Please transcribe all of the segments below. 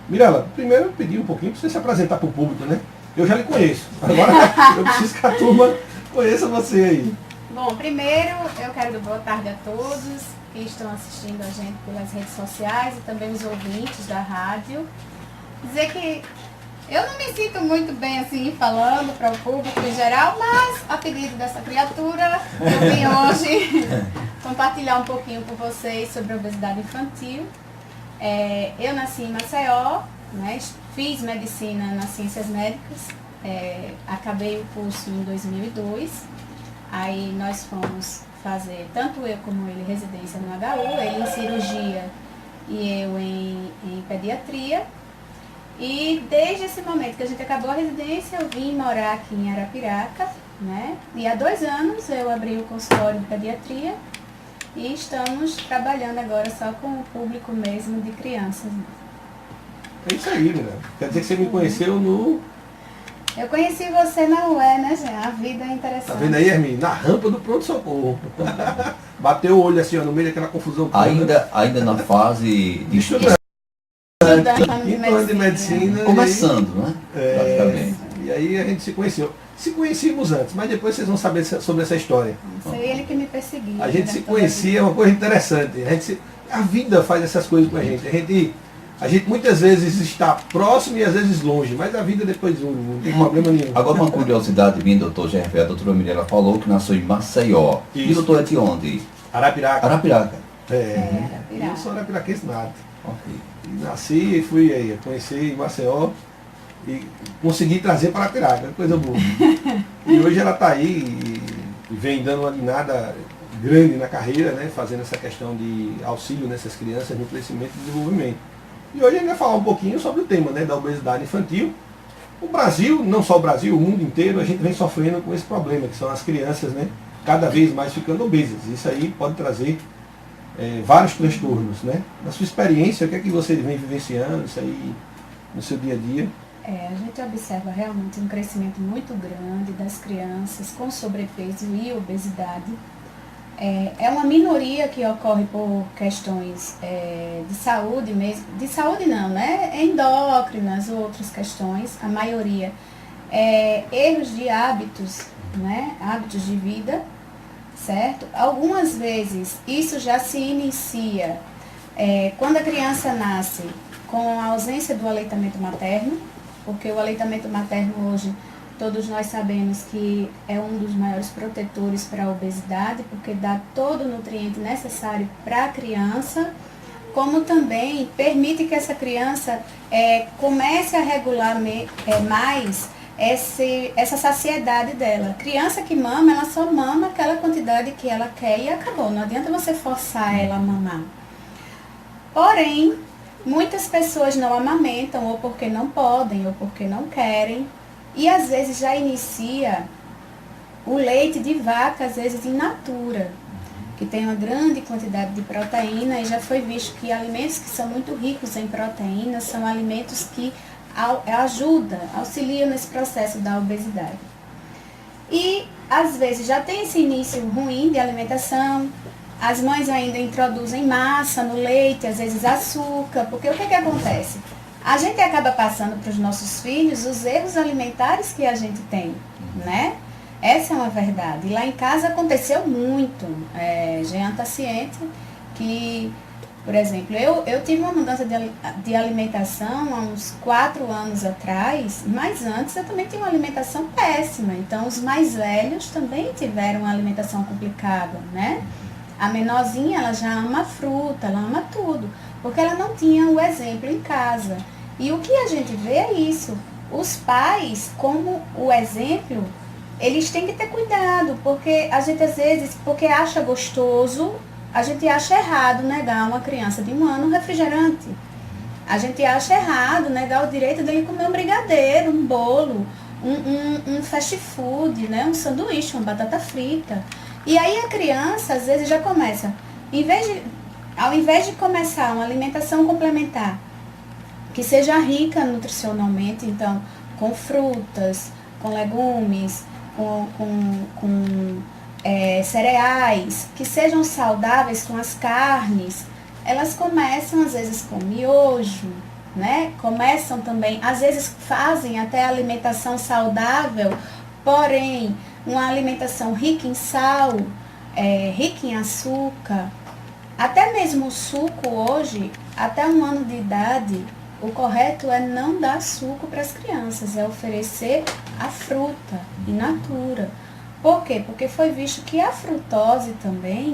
Mirela, primeiro eu pedi um pouquinho para você se apresentar para o público, né? Eu já lhe conheço, agora eu preciso que a turma conheça você aí. Bom, primeiro eu quero dar boa tarde a todos que estão assistindo a gente pelas redes sociais e também os ouvintes da rádio. Dizer que eu não me sinto muito bem assim falando para o público em geral, mas a pedido dessa criatura, eu vim hoje compartilhar um pouquinho com vocês sobre a obesidade infantil. Eu nasci em Maceió, né, fiz medicina nas ciências médicas, acabei o curso em 2002, aí nós fomos fazer, tanto eu como ele, residência no HU, ele em cirurgia e eu em pediatria. E desde esse momento que a gente acabou a residência, eu vim morar aqui em Arapiraca, né? E há 2 anos eu abri o consultório de pediatria e estamos trabalhando agora só com o público mesmo de crianças. É isso aí, né? Quer dizer que você me conheceu no... Eu conheci você na UE, né, Jean? A vida é interessante. Tá vendo aí, Hermínio? Na rampa do pronto-socorro. Bateu o olho assim, ó, no meio daquela confusão toda. Ainda na fase de estudante de medicina. Começando, né? E aí a gente se conheceu. Se conhecíamos antes, mas depois vocês vão saber sobre essa história. Foi ele que me perseguiu. A gente se conhecia, é uma coisa interessante. A vida faz essas coisas com a gente. A gente muitas vezes está próximo e às vezes longe, mas a vida depois não tem problema nenhum. Agora uma curiosidade minha, doutor Gervé, a doutora Mirela falou que nasceu em Maceió. Isso. E o doutor é de onde? Arapiraca. Arapiraca. Eu sou arapiraquense nato. Ok. E nasci e fui aí, conheci Maceió e consegui trazer para Arapiraca, coisa boa. E hoje ela está aí e vem dando uma guinada grande na carreira, né, fazendo essa questão de auxílio nessas crianças no crescimento e desenvolvimento. E hoje a gente vai falar um pouquinho sobre o tema, né, da obesidade infantil. O Brasil, não só o Brasil, o mundo inteiro, a gente vem sofrendo com esse problema, que são as crianças, né, cada vez mais ficando obesas. Isso aí pode trazer vários transtornos, né? Na sua experiência, o que é que você vem vivenciando isso aí no seu dia a dia? A gente observa realmente um crescimento muito grande das crianças com sobrepeso e obesidade. É uma minoria que ocorre por questões de saúde mesmo, de saúde não, né? Endócrinas, outras questões, a maioria erros de hábitos, né? Hábitos de vida, certo? Algumas vezes isso já se inicia quando a criança nasce com a ausência do aleitamento materno, porque o aleitamento materno hoje todos nós sabemos que é um dos maiores protetores para a obesidade, porque dá todo o nutriente necessário para a criança, como também permite que essa criança comece a regular mais essa saciedade dela. Criança que mama, ela só mama aquela quantidade que ela quer e acabou. Não adianta você forçar ela a mamar. Porém, muitas pessoas não amamentam, ou porque não podem, ou porque não querem. E às vezes já inicia o leite de vaca, às vezes in natura, que tem uma grande quantidade de proteína, e já foi visto que alimentos que são muito ricos em proteínas são alimentos que auxiliam nesse processo da obesidade. E às vezes já tem esse início ruim de alimentação, as mães ainda introduzem massa no leite, às vezes açúcar, porque o que acontece? A gente acaba passando para os nossos filhos os erros alimentares que a gente tem, né? Essa é uma verdade. E lá em casa aconteceu muito. Jean está ciente que, por exemplo, eu tive uma mudança de alimentação há uns 4 anos atrás, mas antes eu também tinha uma alimentação péssima. Então, os mais velhos também tiveram uma alimentação complicada, né? A menorzinha, ela já ama fruta, ela ama tudo, porque ela não tinha o exemplo em casa. E o que a gente vê é isso. Os pais, como o exemplo, eles têm que ter cuidado, porque a gente às vezes, porque acha gostoso, a gente acha errado negar a uma criança de 1 ano um refrigerante. A gente acha errado negar o direito dele comer um brigadeiro, um bolo, um fast food, né? Um sanduíche, uma batata frita. E aí a criança às vezes já começa, ao invés de começar uma alimentação complementar, que seja rica nutricionalmente, então, com frutas, com legumes, com cereais, que sejam saudáveis, com as carnes, elas começam às vezes com miojo, né? Começam também, às vezes fazem até alimentação saudável, porém uma alimentação rica em sal, rica em açúcar. Até mesmo o suco hoje, até 1 ano de idade, o correto é não dar suco para as crianças, é oferecer a fruta in natura. Por quê? Porque foi visto que a frutose também,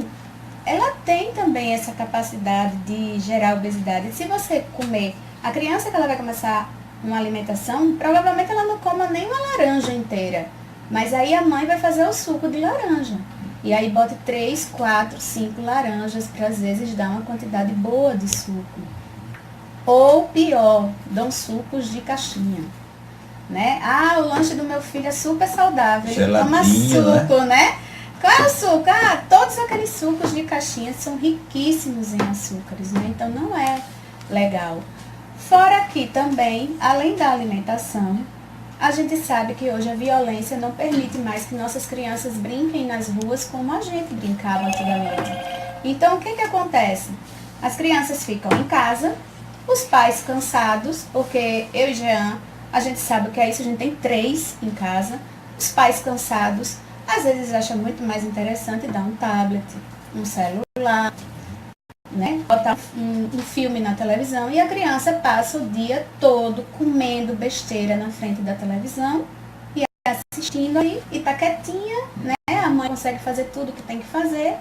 ela tem também essa capacidade de gerar obesidade. Se você comer, a criança que ela vai começar uma alimentação, provavelmente ela não coma nem uma laranja inteira. Mas aí a mãe vai fazer o suco de laranja. E aí bote 3, 4, 5 laranjas para às vezes dar uma quantidade boa de suco. Ou pior, dão sucos de caixinha. Né? Ah, o lanche do meu filho é super saudável, ele toma suco, né? Qual é o suco? Ah, todos aqueles sucos de caixinha são riquíssimos em açúcares, né? Então não é legal. Fora que também, além da alimentação, a gente sabe que hoje a violência não permite mais que nossas crianças brinquem nas ruas como a gente brincava antigamente. Então o que acontece? As crianças ficam em casa, os pais cansados, porque eu e Jean, a gente sabe o que é isso, a gente tem 3 em casa, os pais cansados, às vezes acham muito mais interessante dar um tablet, um celular, né? Botar um filme na televisão e a criança passa o dia todo comendo besteira na frente da televisão e assistindo aí e tá quietinha, né? A mãe consegue fazer tudo o que tem que fazer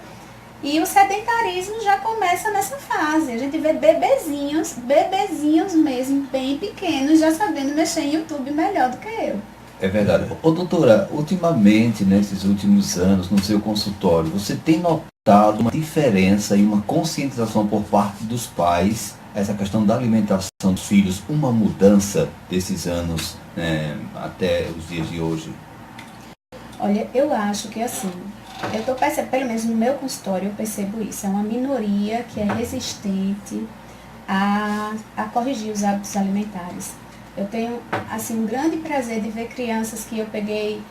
e o sedentarismo já começa nessa fase. A gente vê bebezinhos mesmo, bem pequenos, já sabendo mexer em YouTube melhor do que eu. É verdade. Ô, doutora, ultimamente, nesses últimos anos, no seu consultório, você tem notado uma diferença e uma conscientização por parte dos pais, essa questão da alimentação dos filhos, uma mudança desses anos até os dias de hoje? Olha, eu acho que assim, eu tô percebendo, pelo menos no meu consultório, eu percebo isso, é uma minoria que é resistente a corrigir os hábitos alimentares. Eu tenho, assim, um grande prazer de ver crianças que eu peguei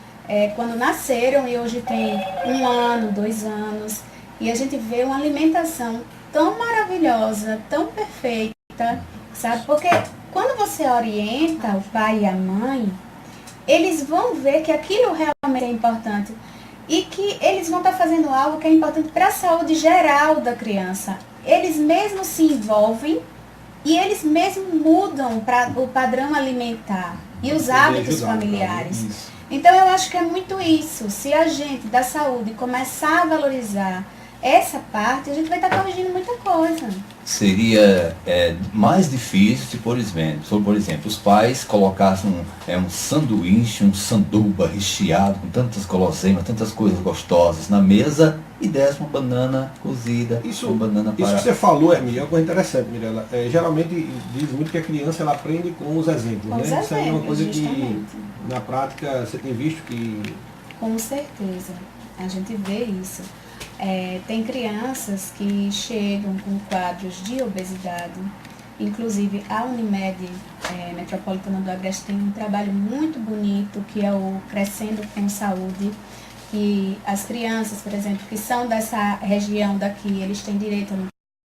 quando nasceram e hoje tem 1 ano, 2 anos. E a gente vê uma alimentação tão maravilhosa, tão perfeita, sabe? Porque quando você orienta o pai e a mãe, eles vão ver que aquilo realmente é importante. E que eles vão estar fazendo algo que é importante para a saúde geral da criança. Eles mesmos se envolvem e eles mesmos mudam o padrão alimentar e os hábitos familiares. Então eu acho que é muito isso. Se a gente da saúde começar a valorizar essa parte, a gente vai estar corrigindo muita coisa. Seria mais difícil se, por exemplo, os pais colocassem um sanduíche, um sanduba recheado com tantas guloseimas, tantas coisas gostosas na mesa e desse uma banana cozida, uma banana para... Isso que você falou, Emília, é uma coisa interessante, Mirella. Geralmente diz muito que a criança ela aprende com os exemplos, com né? Os Isso exemplos, aí é uma coisa justamente. Que na prática você tem visto que... Com certeza, a gente vê isso. Tem crianças que chegam com quadros de obesidade, inclusive a Unimed Metropolitana do Agreste tem um trabalho muito bonito que é o Crescendo com Saúde, que as crianças, por exemplo, que são dessa região daqui, eles têm direito a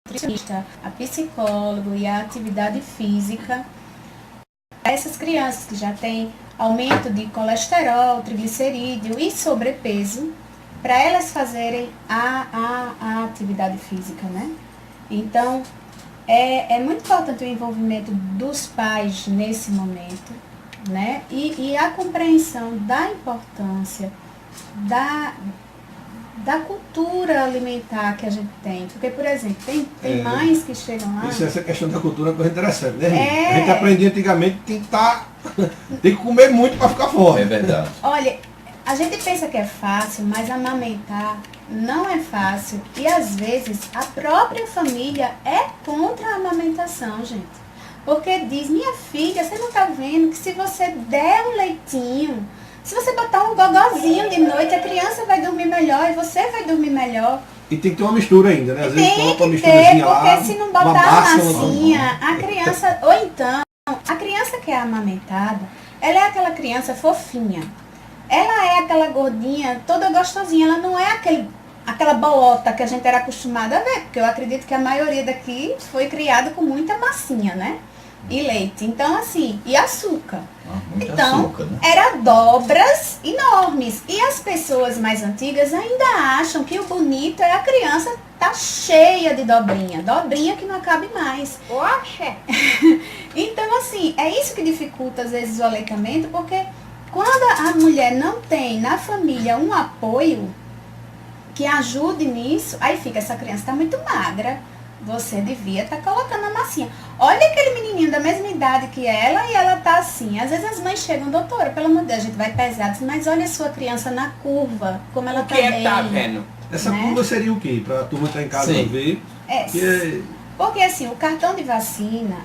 nutricionista, a psicólogo e a atividade física. Essas crianças que já têm aumento de colesterol, triglicerídeo e sobrepeso, para elas fazerem a atividade física, né? Então, é muito importante o envolvimento dos pais nesse momento, né? E a compreensão da importância da cultura alimentar que a gente tem. Porque, por exemplo, tem mães que chegam lá... Isso, essa questão da cultura é uma coisa interessante, né? A gente aprendia antigamente que tem que comer muito para ficar forte. É verdade. Olha, a gente pensa que é fácil, mas amamentar não é fácil. E às vezes a própria família é contra a amamentação, gente. Porque diz, minha filha, você não tá vendo que se você der um leitinho, se você botar um gogozinho de noite, a criança vai dormir melhor e você vai dormir melhor. E tem que ter uma mistura ainda, né? Às vezes coloca uma Tem que misturazinha ter, porque lá, se não botar a massinha, a criança... Ou então, a criança que é amamentada, ela é aquela criança fofinha. Ela é aquela gordinha, toda gostosinha, ela não é aquele aquela bolota que a gente era acostumada a ver, porque eu acredito que a maioria daqui foi criada com muita massinha, né? E leite. Então, assim, e açúcar. Muito Então, açúcar, né? era dobras enormes. E as pessoas mais antigas ainda acham que o bonito é a criança tá cheia de dobrinha. Dobrinha que não cabe mais. Poxa! Então, assim, é isso que dificulta, às vezes, o aleitamento, porque quando a mulher não tem na família um apoio que ajude nisso, aí fica, essa criança está muito magra, você devia estar colocando a massinha. Olha aquele menininho da mesma idade que ela e ela tá assim. Às vezes as mães chegam, doutora, pelo amor de Deus, a gente vai pesar, mas olha a sua criança na curva, como ela O tá que bem. tá vendo? Essa né? curva seria o quê? Para a turma estar em casa Sim. ver. É, Que porque assim, o cartão de vacina,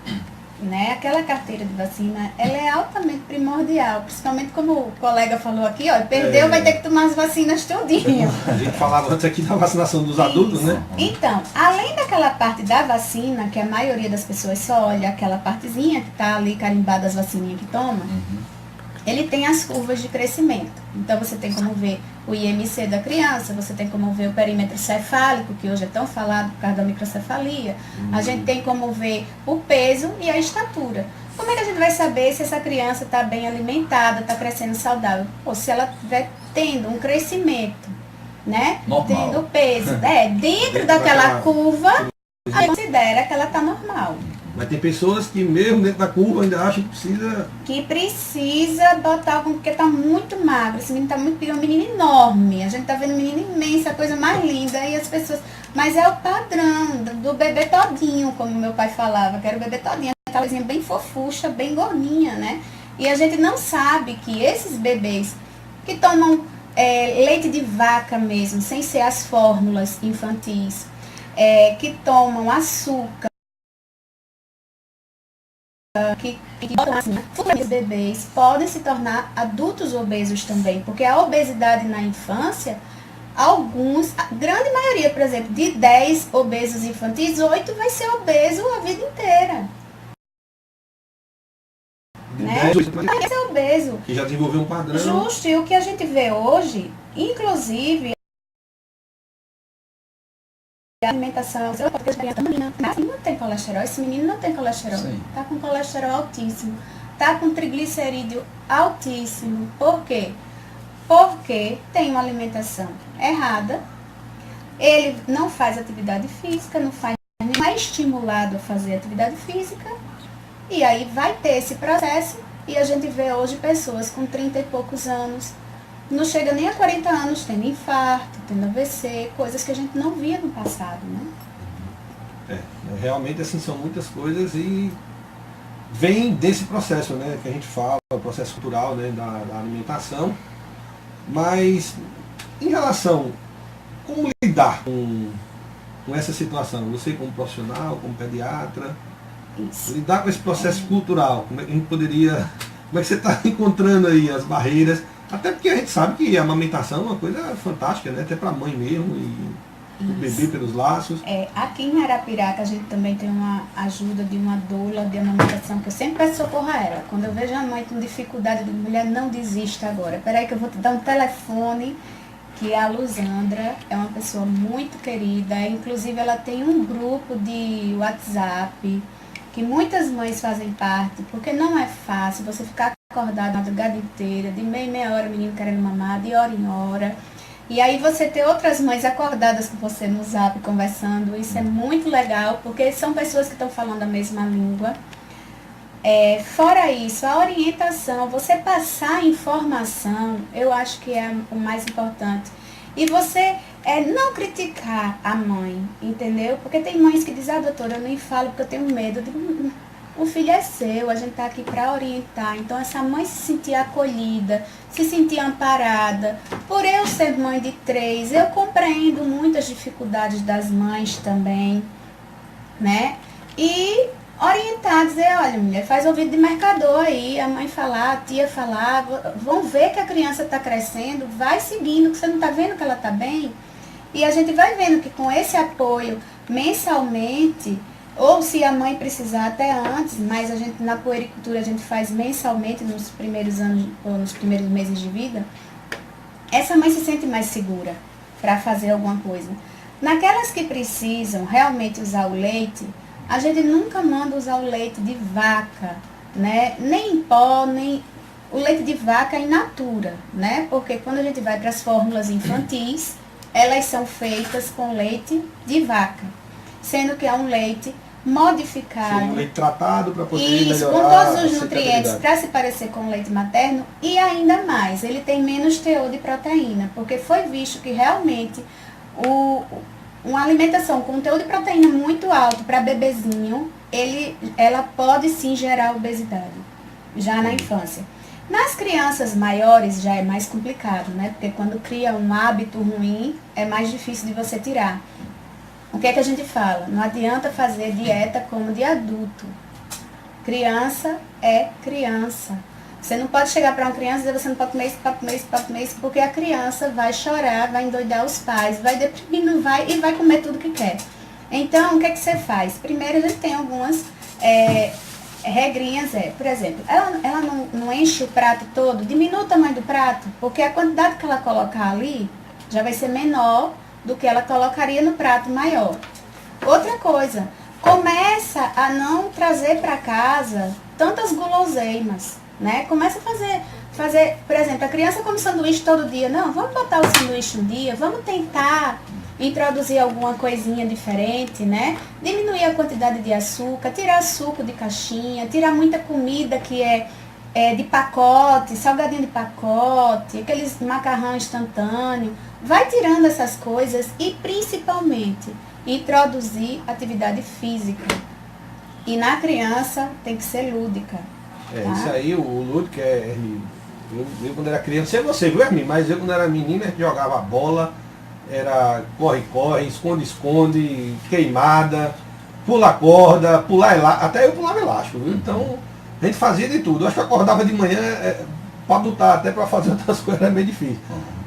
né, aquela carteira de vacina, ela é altamente primordial, principalmente como o colega falou aqui, ó, perdeu, vai ter que tomar as vacinas todinho. a gente falava antes aqui da vacinação dos adultos, Isso. né? Então, além daquela parte da vacina, que a maioria das pessoas só olha aquela partezinha que tá ali carimbada as vacininhas que toma, ele tem as curvas de crescimento. Então você tem como ver o IMC da criança, você tem como ver o perímetro cefálico, que hoje é tão falado por causa da microcefalia. A gente tem como ver o peso e a estatura. Como é que a gente vai saber se essa criança está bem alimentada, está crescendo saudável? Ou se ela estiver tendo um crescimento, né? Normal. Tendo peso, dentro daquela curva, a gente considera que ela está normal. Mas tem pessoas que mesmo dentro da curva ainda acham que precisa. Que precisa botar algum, porque tá muito magro, esse menino tá muito pequeno, é um menino enorme, a gente tá vendo um menino imenso, a coisa mais linda, e as pessoas, mas é o padrão do bebê todinho, como meu pai falava, que era o bebê todinho, aquela coisinha bem fofucha, bem gordinha, né? E a gente não sabe que esses bebês que tomam leite de vaca mesmo, sem ser as fórmulas infantis, que tomam açúcar, que os bebês podem se tornar adultos obesos também, porque a obesidade na infância, alguns, a grande maioria, por exemplo, de 10 obesos infantis, 8 vai ser obeso a vida inteira. Né? Vai ser obeso. Que já desenvolveu um padrão. Justo, e o que a gente vê hoje, inclusive, a alimentação, porque essa menina não tem colesterol, esse menino não tem colesterol, Sim. tá com colesterol altíssimo, tá com triglicerídeo altíssimo. Por quê? Porque tem uma alimentação errada, ele não faz atividade física, não é estimulado a fazer atividade física, e aí vai ter esse processo, e a gente vê hoje pessoas com 30 e poucos anos, não chega nem a 40 anos, tendo infarto, tendo AVC, coisas que a gente não via no passado, né? Realmente assim são muitas coisas e vem desse processo, né, que a gente fala, o processo cultural, né, da alimentação. Mas em relação como lidar com essa situação, você como profissional, como pediatra, Isso. lidar com esse processo cultural, como é que a gente poderia, como é que você está encontrando aí as barreiras? Até porque a gente sabe que a amamentação é uma coisa fantástica, né? Até para a mãe mesmo e o bebê pelos laços. Aqui em Arapiraca a gente também tem uma ajuda de uma doula de amamentação, que eu sempre peço socorro a ela. Quando eu vejo a mãe com dificuldade, eu digo, mulher, não desista agora. Peraí que eu vou te dar um telefone, que a Luzandra é uma pessoa muito querida. Inclusive ela tem um grupo de WhatsApp, que muitas mães fazem parte, porque não é fácil você ficar acordado a madrugada inteira, de meia em meia hora o menino querendo mamar, de hora em hora. E aí você ter outras mães acordadas com você no Zap conversando, isso é muito legal, porque são pessoas que estão falando a mesma língua. Fora isso, a orientação, você passar a informação, eu acho que é o mais importante. E você não criticar a mãe, entendeu? Porque tem mães que dizem, doutora, eu nem falo porque eu tenho medo. Eu digo, o filho é seu, a gente está aqui para orientar. Então, essa mãe se sentir acolhida, se sentir amparada. Por eu ser mãe de 3, eu compreendo muitas dificuldades das mães também, né? E orientar, dizer, olha, mulher, faz ouvido de mercador aí, a mãe falar, a tia falar, vão ver que a criança está crescendo, vai seguindo, que você não está vendo que ela está bem. E a gente vai vendo que com esse apoio mensalmente, ou se a mãe precisar até antes, mas a gente na puericultura a gente faz mensalmente nos primeiros anos ou nos primeiros meses de vida, essa mãe se sente mais segura. para fazer alguma coisa. Naquelas que precisam realmente usar o leite, a gente nunca manda usar o leite de vaca, né? Nem em pó, nem o leite de vaca in natura, né? Porque quando a gente vai para as fórmulas infantis, elas são feitas com leite de vaca, sendo que é um leite modificado. Sim, leite tratado para poder Isso, melhorar com todos os a nutrientes secabilidade. para se parecer com o leite materno e ainda mais, ele tem menos teor de proteína, porque foi visto que realmente uma alimentação com teor de proteína muito alto para bebezinho, ela pode sim gerar obesidade, já na infância. Nas crianças maiores já é mais complicado, né? Porque quando cria um hábito ruim, é mais difícil de você tirar. O que é que a gente fala? Não adianta fazer dieta como de adulto. Criança é criança. Você não pode chegar para uma criança e dizer você não pode comer isso, pode comer isso, pode comer isso, porque a criança vai chorar, vai endoidar os pais, vai deprimir, não vai e vai comer tudo que quer. Então, o que é que você faz? Primeiro, a gente tem algumas regrinhas, por exemplo, ela não enche o prato todo, diminui o tamanho do prato, porque a quantidade que ela colocar ali já vai ser menor do que ela colocaria no prato maior. Outra coisa, começa a não trazer para casa tantas guloseimas, né? Começa a fazer, por exemplo, a criança come sanduíche todo dia. Não, vamos botar o sanduíche um dia, vamos tentar introduzir alguma coisinha diferente, né? Diminuir a quantidade de açúcar, tirar suco de caixinha, tirar muita comida que é de pacote, salgadinho de pacote, aqueles macarrão instantâneo. Vai tirando essas coisas e principalmente introduzir atividade física. E na criança tem que ser lúdica. Tá? Isso aí, o lúdico eu quando era criança, sei você, viu, Hermine? Mas eu quando era menina, a gente jogava bola, era corre-corre, esconde-esconde, queimada, pula corda, até eu pulava elástico, viu? Então, a gente fazia de tudo. Eu acho que eu acordava de manhã para lutar, até para fazer outras coisas era meio difícil.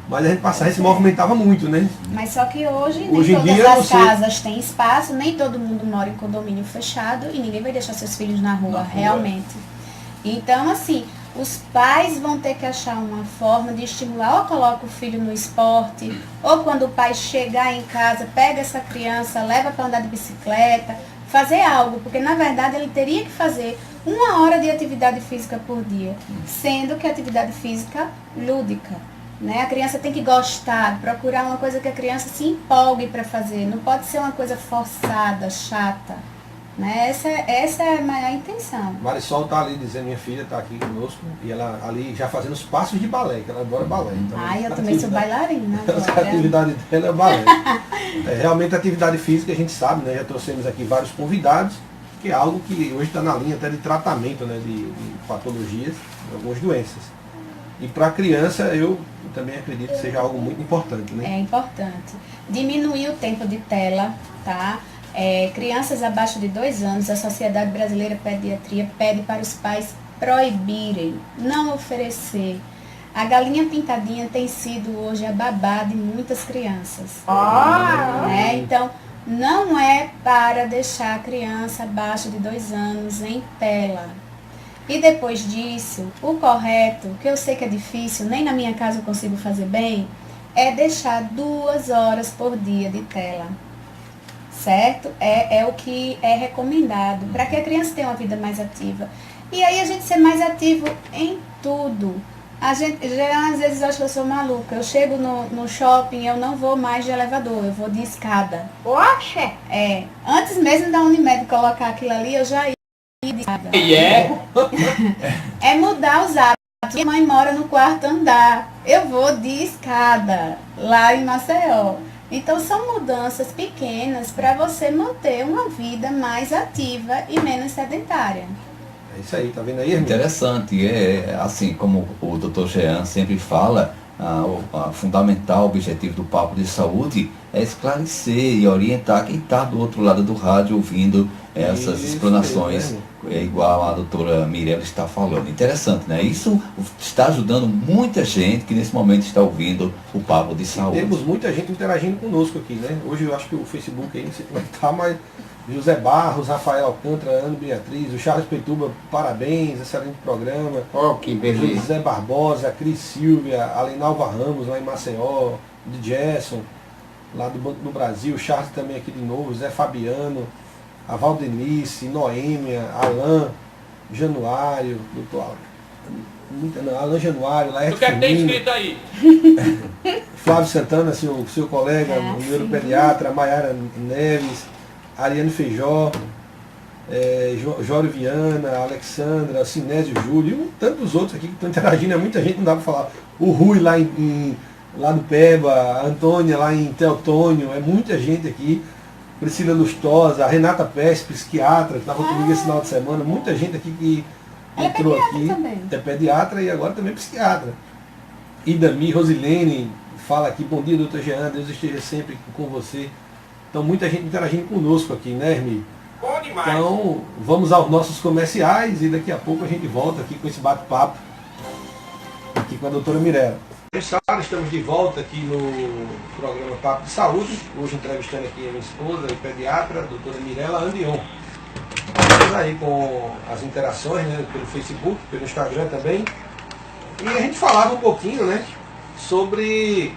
Mas a gente passava e se movimentava muito, né? Mas só que hoje nem Hoje em todas dia, as casas têm espaço, nem todo mundo mora em condomínio fechado e ninguém vai deixar seus filhos na rua, realmente. Então, assim, os pais vão ter que achar uma forma de estimular, ou coloca o filho no esporte, ou quando o pai chegar em casa, pega essa criança, leva para andar de bicicleta, fazer algo, porque na verdade ele teria que fazer 1 hora de atividade física por dia, sendo que atividade física lúdica. Né? A criança tem que gostar, procurar uma coisa que a criança se empolgue para fazer, não pode ser uma coisa forçada, chata. Né? Essa é a maior intenção. Marisol tá ali dizendo, minha filha tá aqui conosco, e ela ali já fazendo os passos de balé, que ela adora balé. Então, Eu também sou bailarina. A atividade dela é balé. Realmente a atividade física a gente sabe, né? Já trouxemos aqui vários convidados, que é algo que hoje está na linha até de tratamento, né? de patologias, de algumas doenças. E para a criança eu também acredito que seja algo muito importante, né? É importante. Diminuir o tempo de tela, tá? Crianças abaixo de 2 anos, a Sociedade Brasileira de Pediatria pede para os pais proibirem, não oferecer. A galinha pintadinha tem sido hoje a babá de muitas crianças. Né? Então, não é para deixar a criança abaixo de 2 anos em tela. E depois disso, o correto, que eu sei que é difícil, nem na minha casa eu consigo fazer bem, é deixar 2 horas por dia de tela. Certo? É o que é recomendado, para que a criança tenha uma vida mais ativa. E aí a gente ser mais ativo em tudo. A gente, já, às vezes eu acho que eu sou maluca. Eu chego no shopping, eu não vou mais de elevador, eu vou de escada. Oxe! Antes mesmo da Unimed colocar aquilo ali, eu já ia de escada. É mudar os hábitos. Minha mãe mora no 4º andar. Eu vou de escada, lá em Maceió. Então são mudanças pequenas para você manter uma vida mais ativa e menos sedentária. É isso aí, tá vendo aí, Hermine? Interessante, assim como o Dr. Jean sempre fala, o fundamental objetivo do Papo de Saúde é esclarecer e orientar quem está do outro lado do rádio ouvindo essas explanações, igual a doutora Mirella está falando. Interessante, né? Isso está ajudando muita gente que nesse momento está ouvindo o Papo de Saúde. Temos muita gente interagindo conosco aqui, né? Hoje eu acho que o Facebook aí, não sei como é que tá, mas José Barros, Rafael Alcântara, Ana Beatriz, o Charles Petuba, parabéns, excelente programa. Oh, que beleza. José Barbosa, Cris Silvia, Alenalva Ramos, lá em Maceió, de Gerson. lá do Banco do Brasil, Charles também aqui de novo, Zé Fabiano, a Valdenice, Noêmia, Alain Januário, doutor Alain Januário, Laerte O que é que tem Firmino, escrito aí? Flávio Santana, seu colega, o neuropediatra, Maiara Neves, Ariane Feijó, Jório Viana, Alexandra, Sinésio Júlio e tantos outros aqui que estão interagindo, é muita gente, não dá para falar. O Rui lá do Peba, a Antônia lá em Teotônio, é muita gente aqui. Priscila Lustosa, a Renata Pes, psiquiatra, que estava comigo esse final de semana, muita gente aqui que entrou aqui. Também. É pediatra e agora também psiquiatra. Idami, Rosilene, fala aqui, bom dia, doutor Jean, Deus esteja sempre com você. Então muita gente interagindo conosco aqui, né, Hermi? Bom demais. Então vamos aos nossos comerciais e daqui a pouco a gente volta aqui com esse bate-papo aqui com a doutora Mirella. Estamos de volta aqui no programa Papo de Saúde, hoje entrevistando aqui a minha esposa e pediatra, a doutora Mirella Andion. Estamos aí com as interações, né, pelo Facebook, pelo Instagram também. E a gente falava um pouquinho, né, sobre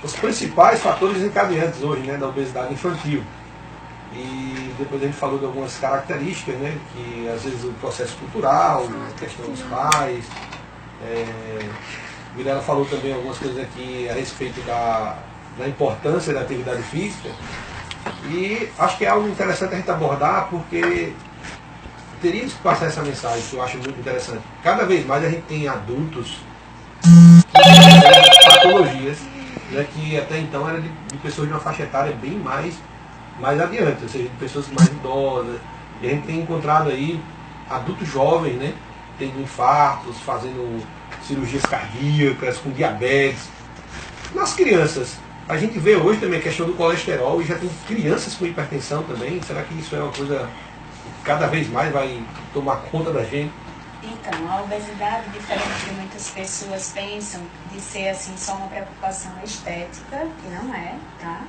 os principais fatores desencadeantes hoje, né, da obesidade infantil. E depois a gente falou de algumas características, né, que às vezes o processo cultural, a questão dos pais. Mirella falou também algumas coisas aqui a respeito da importância da atividade física. E acho que é algo interessante a gente abordar, porque teríamos que passar essa mensagem, que eu acho muito interessante. Cada vez mais a gente tem adultos que têm patologias, né, que até então era de pessoas de uma faixa etária bem mais adiante, ou seja, de pessoas mais idosas. E a gente tem encontrado aí adultos jovens, né, tendo infartos, fazendo cirurgias cardíacas, com diabetes. Nas crianças, a gente vê hoje também a questão do colesterol e já tem crianças com hipertensão também. Será que isso é uma coisa que cada vez mais vai tomar conta da gente? Então, a obesidade, diferente do que muitas pessoas pensam, de ser assim só uma preocupação estética, que não é, tá?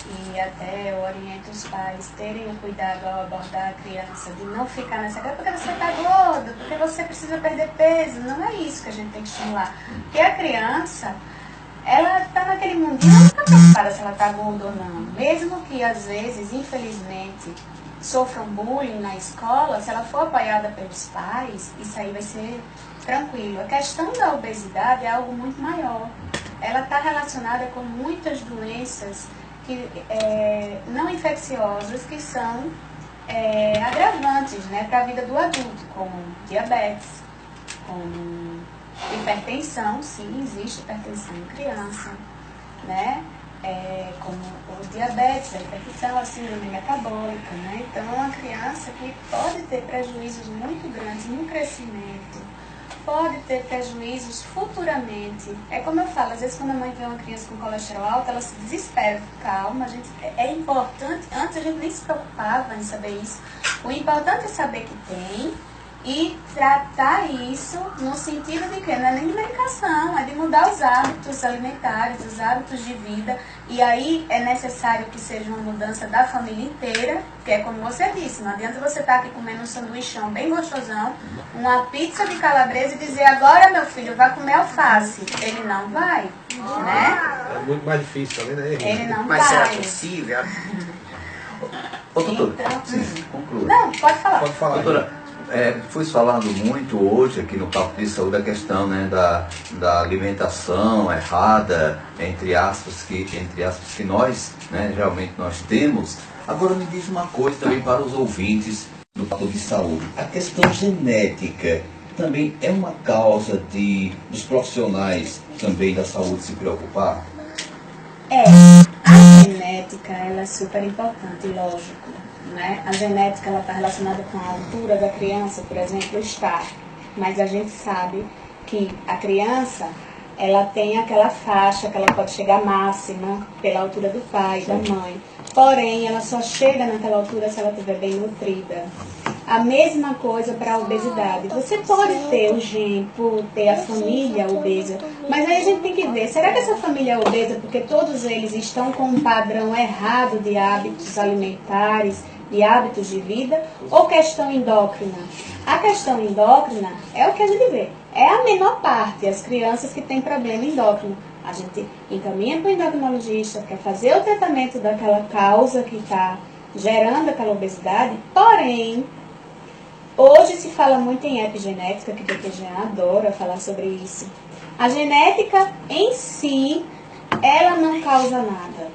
E até eu oriento os pais terem o cuidado ao abordar a criança, de não ficar nessa coisa, porque você está gordo, porque você precisa perder peso. Não é isso que a gente tem que estimular. Porque a criança, ela está naquele mundinho, ela não está preocupada se ela está gorda ou não. Mesmo que às vezes, infelizmente, sofram bullying na escola, se ela for apoiada pelos pais, isso aí vai ser tranquilo. A questão da obesidade é algo muito maior. Ela está relacionada com muitas doenças não infecciosas, que são agravantes, né, para a vida do adulto, como diabetes, como hipertensão, sim, existe hipertensão em criança, né, como o diabetes, a hipertensão, a síndrome metabólica, né, então é uma criança que pode ter prejuízos muito grandes no crescimento, pode ter prejuízos futuramente. É como eu falo, às vezes quando a mãe vê uma criança com colesterol alto, ela se desespera. Calma, é importante, antes a gente nem se preocupava em saber isso. O importante é saber que tem e tratar isso no sentido de que não é nem de medicação, é de mudar os hábitos alimentares, os hábitos de vida. E aí é necessário que seja uma mudança da família inteira, que é como você disse, não adianta você estar aqui comendo um sanduichão bem gostosão, uma pizza de calabresa e dizer, agora meu filho vai comer alface. Ele não vai, né? É muito mais difícil, né? Ele não Mas vai. será possível? Ô, doutora, Então, conclua. não, pode falar. Pode falar. Doutora, foi falando muito hoje aqui no Papo de Saúde a questão, né, da alimentação errada, entre aspas, que nós, né, realmente nós temos. Agora me diz uma coisa também para os ouvintes do Papo de Saúde. A questão genética também é uma causa dos profissionais também da saúde se preocupar? A genética, ela é super importante, lógico, né? A genética, ela está relacionada com a altura da criança, por exemplo, está. Mas a gente sabe que a criança, ela tem aquela faixa que ela pode chegar máxima pela altura do pai e da mãe. Porém, ela só chega naquela altura se ela estiver bem nutrida. A mesma coisa para a obesidade. Você pode ter o gene por ter a família obesa, mas aí a gente tem que ver, será que essa família é obesa porque todos eles estão com um padrão errado de hábitos alimentares, de hábitos de vida, ou questão endócrina? A questão endócrina é o que a gente vê. É a menor parte, as crianças que têm problema endócrino. A gente encaminha para o endocrinologista para fazer o tratamento daquela causa que está gerando aquela obesidade, porém, hoje se fala muito em epigenética, que o Dr. Jean adora falar sobre isso. A genética em si, ela não causa nada,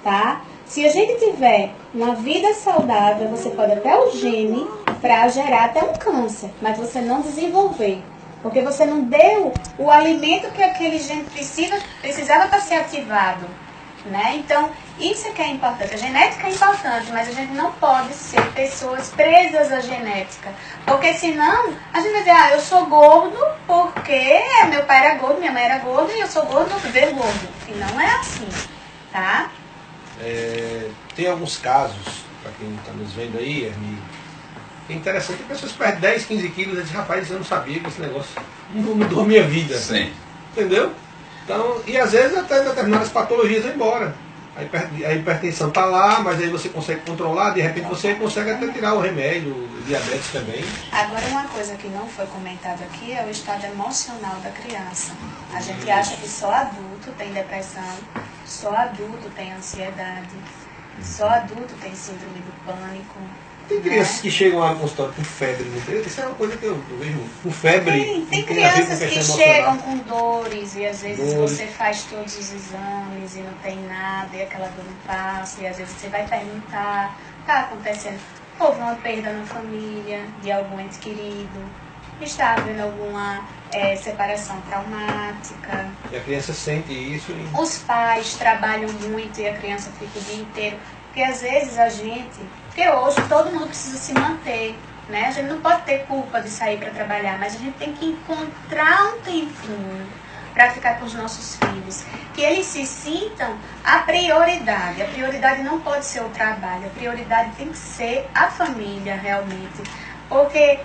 tá? Se a gente tiver uma vida saudável, você pode até o gene para gerar até um câncer, mas você não desenvolver. Porque você não deu o alimento que aquele gene precisava para ser ativado. Né? Então, isso é que é importante. A genética é importante, mas a gente não pode ser pessoas presas à genética. Porque senão, a gente vai dizer, eu sou gordo porque meu pai era gordo, minha mãe era gorda e eu sou gordo, não viver gordo. E não é assim, tá? Tem alguns casos, para quem está nos vendo aí, Hermine, é interessante que pessoas perdem 10, 15 quilos e dizem, rapaz, eu não sabia que esse negócio não mudou a minha vida. Sim. Entendeu? Então, e às vezes até determinadas patologias vão embora. A hipertensão está lá, mas aí você consegue controlar, de repente você consegue até tirar o remédio, o diabetes também. Agora, uma coisa que não foi comentada aqui é o estado emocional da criança. A gente acha que só adulto tem depressão, só adulto tem ansiedade, só adulto tem síndrome do pânico. Tem crianças que chegam lá no consultório com febre, né? Isso é uma coisa que eu vejo com febre. Tem tem a ver com crianças que questão chegam emocional. com dores e às vezes Dores. você faz todos os exames e não tem nada e aquela dor não passa e às vezes você vai perguntar, está acontecendo, houve uma perda na família de algum ente querido, está havendo alguma separação traumática. E a criança sente isso e... Os pais trabalham muito e a criança fica o dia inteiro. Porque às vezes porque hoje todo mundo precisa se manter, né? A gente não pode ter culpa de sair para trabalhar, mas a gente tem que encontrar um tempinho para ficar com os nossos filhos. Que eles se sintam a prioridade. A prioridade não pode ser o trabalho, a prioridade tem que ser a família realmente. Porque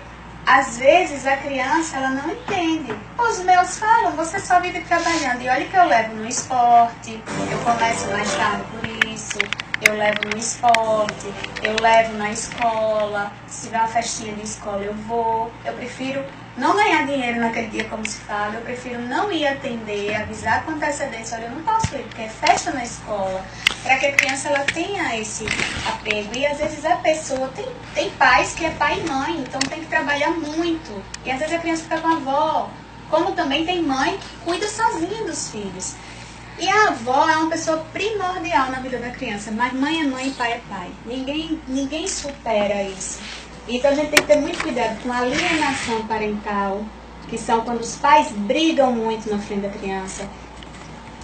às vezes a criança ela não entende. Os meus falam, você só vive trabalhando. E olha que eu levo no esporte, eu começo mais tarde por isso, eu levo no esporte, eu levo na escola, se tiver uma festinha de escola eu vou. Eu prefiro não ganhar dinheiro naquele dia, como se fala, eu prefiro não ir atender, avisar com antecedência, olha, eu não posso ir, porque é festa na escola, para que a criança ela tenha esse apego. E às vezes a pessoa, tem pais que é pai e mãe, então tem que trabalhar muito, e às vezes a criança fica com a avó, como também tem mãe que cuida sozinha dos filhos. E a avó é uma pessoa primordial na vida da criança, mas mãe é mãe e pai é pai. Ninguém supera isso. Então a gente tem que ter muito cuidado com a alienação parental, que são quando os pais brigam muito na frente da criança,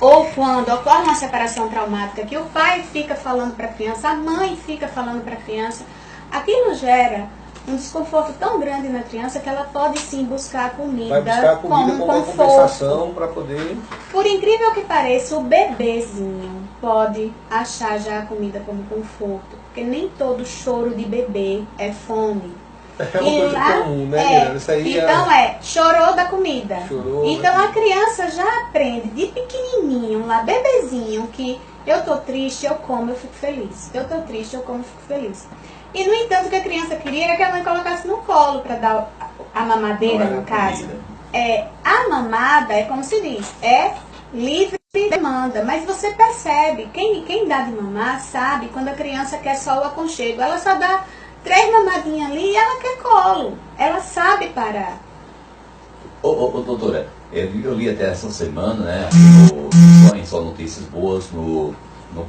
ou quando ocorre uma separação traumática, que o pai fica falando para a criança, a mãe fica falando para a criança. Aquilo gera um desconforto tão grande na criança que ela pode sim buscar a comida, Vai buscar a comida como como uma conforto. compensação para poder... Por incrível que pareça, o bebezinho pode achar já a comida como conforto, porque nem todo choro de bebê é fome. É uma coisa comum, né, Miranda? Isso aí então chorou da comida. Chorou, então a criança já aprende de pequenininho, lá bebezinho, que eu tô triste, eu como, eu fico feliz. Eu tô triste, eu como, eu fico feliz. E no entanto, o que a criança queria era que a mãe colocasse no colo para dar a mamadeira, no caso. A mamada é como se diz, é livre demanda, mas você percebe, quem dá de mamar sabe quando a criança quer só o aconchego, ela só dá 3 mamadinhas ali e ela quer colo, ela sabe parar. Doutora, eu li até essa semana, né, em Só Notícias Boas, no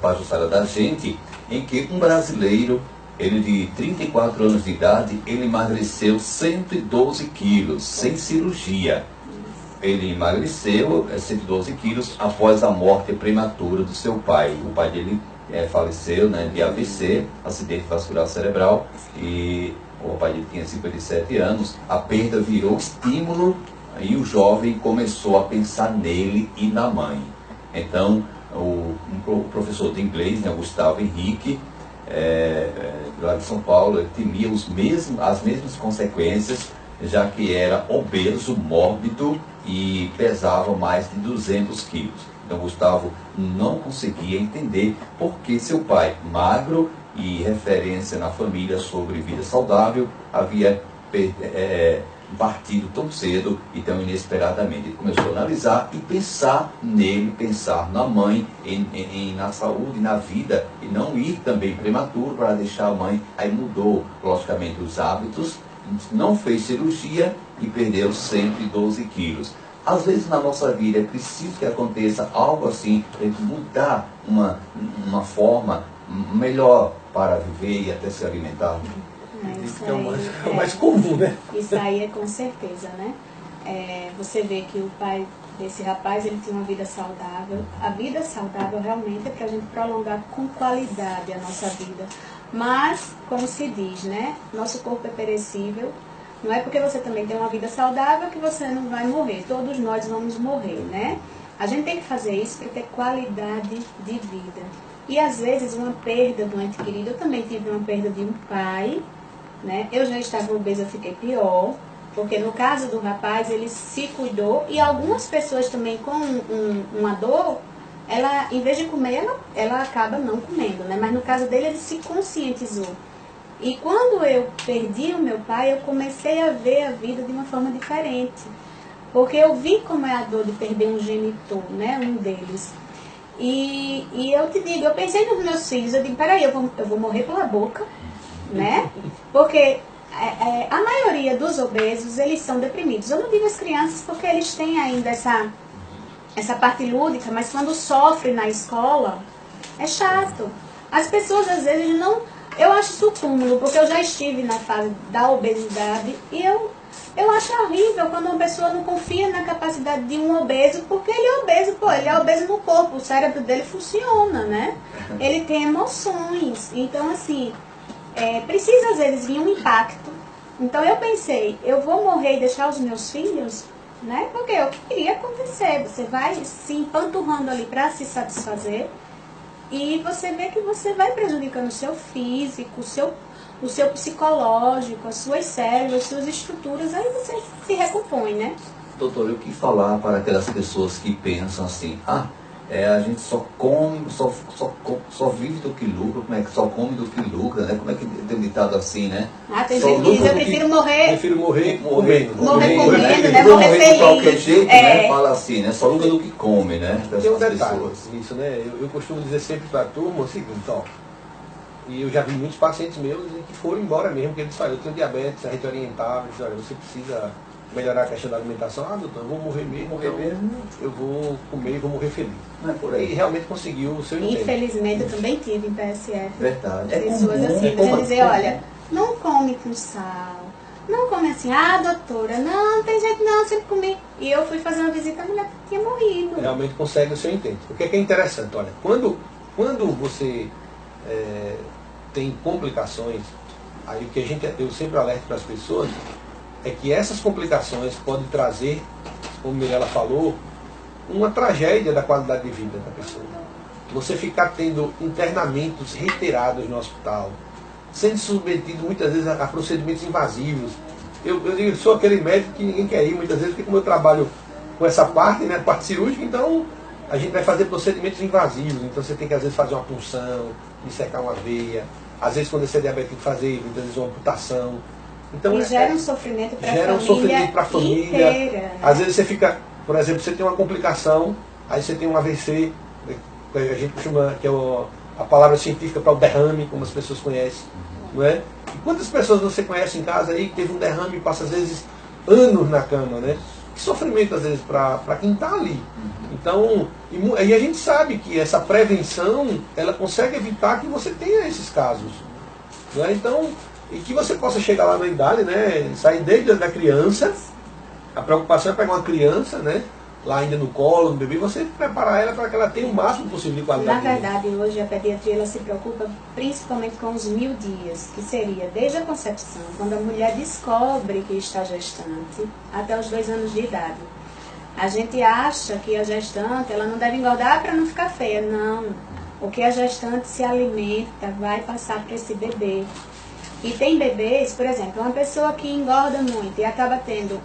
Pajuçara da Gente, em que um brasileiro, ele de 34 anos de idade, ele emagreceu 112 quilos, sem cirurgia. Ele emagreceu 112 quilos após a morte prematura do seu pai. O pai dele faleceu, né, de AVC, acidente vascular cerebral, e o pai dele tinha 57 anos. A perda virou estímulo e o jovem começou a pensar nele e na mãe. Então, o professor de inglês, né, Gustavo Henrique, lá de São Paulo, ele temia as mesmas consequências, já que era obeso, mórbido e pesava mais de 200 quilos. Então Gustavo não conseguia entender por que seu pai, magro e referência na família sobre vida saudável, havia partido tão cedo e tão inesperadamente. Ele começou a analisar e pensar nele, pensar na mãe, na saúde, na vida, e não ir também prematuro para deixar a mãe. Aí mudou, logicamente, os hábitos, não fez cirurgia e perdeu 112 quilos. Às vezes na nossa vida é preciso que aconteça algo assim, para a gente mudar uma forma melhor para viver e até se alimentar. Isso É o aí mais comum, né? Isso aí é com certeza, né? Você vê que o pai desse rapaz, ele tinha uma vida saudável. A vida saudável realmente é para a gente prolongar com qualidade a nossa vida. Mas, como se diz, né? Nosso corpo é perecível. Não é porque você também tem uma vida saudável que você não vai morrer. Todos nós vamos morrer, né? A gente tem que fazer isso para ter qualidade de vida. E às vezes uma perda do ente querido. Eu também tive uma perda de um pai, né? Eu já estava obesa, eu fiquei pior. Porque no caso do rapaz, ele se cuidou. E algumas pessoas também com uma dor, ela, em vez de comer, ela acaba não comendo, né? Mas no caso dele, ele se conscientizou. E quando eu perdi o meu pai, eu comecei a ver a vida de uma forma diferente. Porque eu vi como é a dor de perder um genitor, né? Um deles. E eu te digo, eu pensei nos meus filhos, eu digo, peraí, eu vou morrer pela boca, né? Porque a maioria dos obesos, eles são deprimidos. Eu não digo as crianças porque eles têm ainda essa parte lúdica, mas quando sofrem na escola, é chato. As pessoas, às vezes, não... Eu acho isso cúmulo, porque eu já estive na fase da obesidade e eu acho horrível quando uma pessoa não confia na capacidade de um obeso, porque ele é obeso, ele é obeso no corpo, o cérebro dele funciona, né? Ele tem emoções. Então, assim, precisa às vezes vir um impacto. Então eu pensei, eu vou morrer e deixar os meus filhos, né? Porque é o que queria acontecer. Você vai se empanturrando ali para se satisfazer. E você vê que você vai prejudicando o seu físico, o seu psicológico, as suas células, as suas estruturas, aí você se recompõe, né? Doutor, e o que falar para aquelas pessoas que pensam assim, a gente só come, só vive do que lucra, como é que só come do que lucra, né? Como é que tem um ditado assim, né? Tem gente que diz, eu prefiro morrer. Prefiro morrer comendo. Morrer comendo, né? né? Morrer de feliz. qualquer jeito, né? Fala assim, né? Só lucra do que come, né? Tem um Das detalhe pessoas. nisso, né? Eu costumo dizer sempre para a turma o seguinte, ó. E eu já vi muitos pacientes meus que foram embora mesmo, porque eles falaram, eu tenho diabetes, a gente orientava, eles falaram, você precisa melhorar a questão da alimentação. Doutor, eu vou morrer mesmo, eu vou comer e vou morrer feliz. Não é por aí. E realmente conseguiu o seu intento. Infelizmente, eu também tive em PSF. Verdade. Pessoas assim, você dizer, olha, não come com sal, não come assim, doutora, não tem jeito não, eu sempre comi. E eu fui fazer uma visita, a mulher tinha morrido. Realmente consegue o seu intento. O que é interessante, olha, quando você tem complicações, aí o que eu sempre alerto para as pessoas é que essas complicações podem trazer, como Mirella falou, uma tragédia da qualidade de vida da pessoa. Você ficar tendo internamentos reiterados no hospital, sendo submetido muitas vezes a procedimentos invasivos. Eu digo, sou aquele médico que ninguém quer ir muitas vezes, porque como eu trabalho com essa parte, né, parte cirúrgica, então a gente vai fazer procedimentos invasivos. Então você tem que às vezes fazer uma punção, dissecar uma veia, às vezes quando você é diabético tem que fazer muitas vezes uma amputação. Então, e gera um sofrimento para a família inteira, né? Às vezes você fica, por exemplo, você tem uma complicação, aí você tem um AVC, que a gente chama, que é a palavra científica para o derrame, como as pessoas conhecem, não é? E quantas pessoas você conhece em casa aí que teve um derrame e passa às vezes anos na cama, né? Que sofrimento às vezes para quem está ali. Então, e a gente sabe que essa prevenção, ela consegue evitar que você tenha esses casos, não é? Então, e que você possa chegar lá na idade, né? Sair desde a criança. A preocupação é pegar uma criança, né? Lá ainda no colo, no bebê, você preparar ela para que ela tenha o máximo possível de qualidade. Na verdade, hoje a pediatria ela se preocupa principalmente com os 1000 dias, que seria desde a concepção, quando a mulher descobre que está gestante, até os 2 anos de idade. A gente acha que a gestante ela não deve engordar para não ficar feia. Não. O que a gestante se alimenta vai passar para esse bebê. E tem bebês, por exemplo, uma pessoa que engorda muito e acaba tendo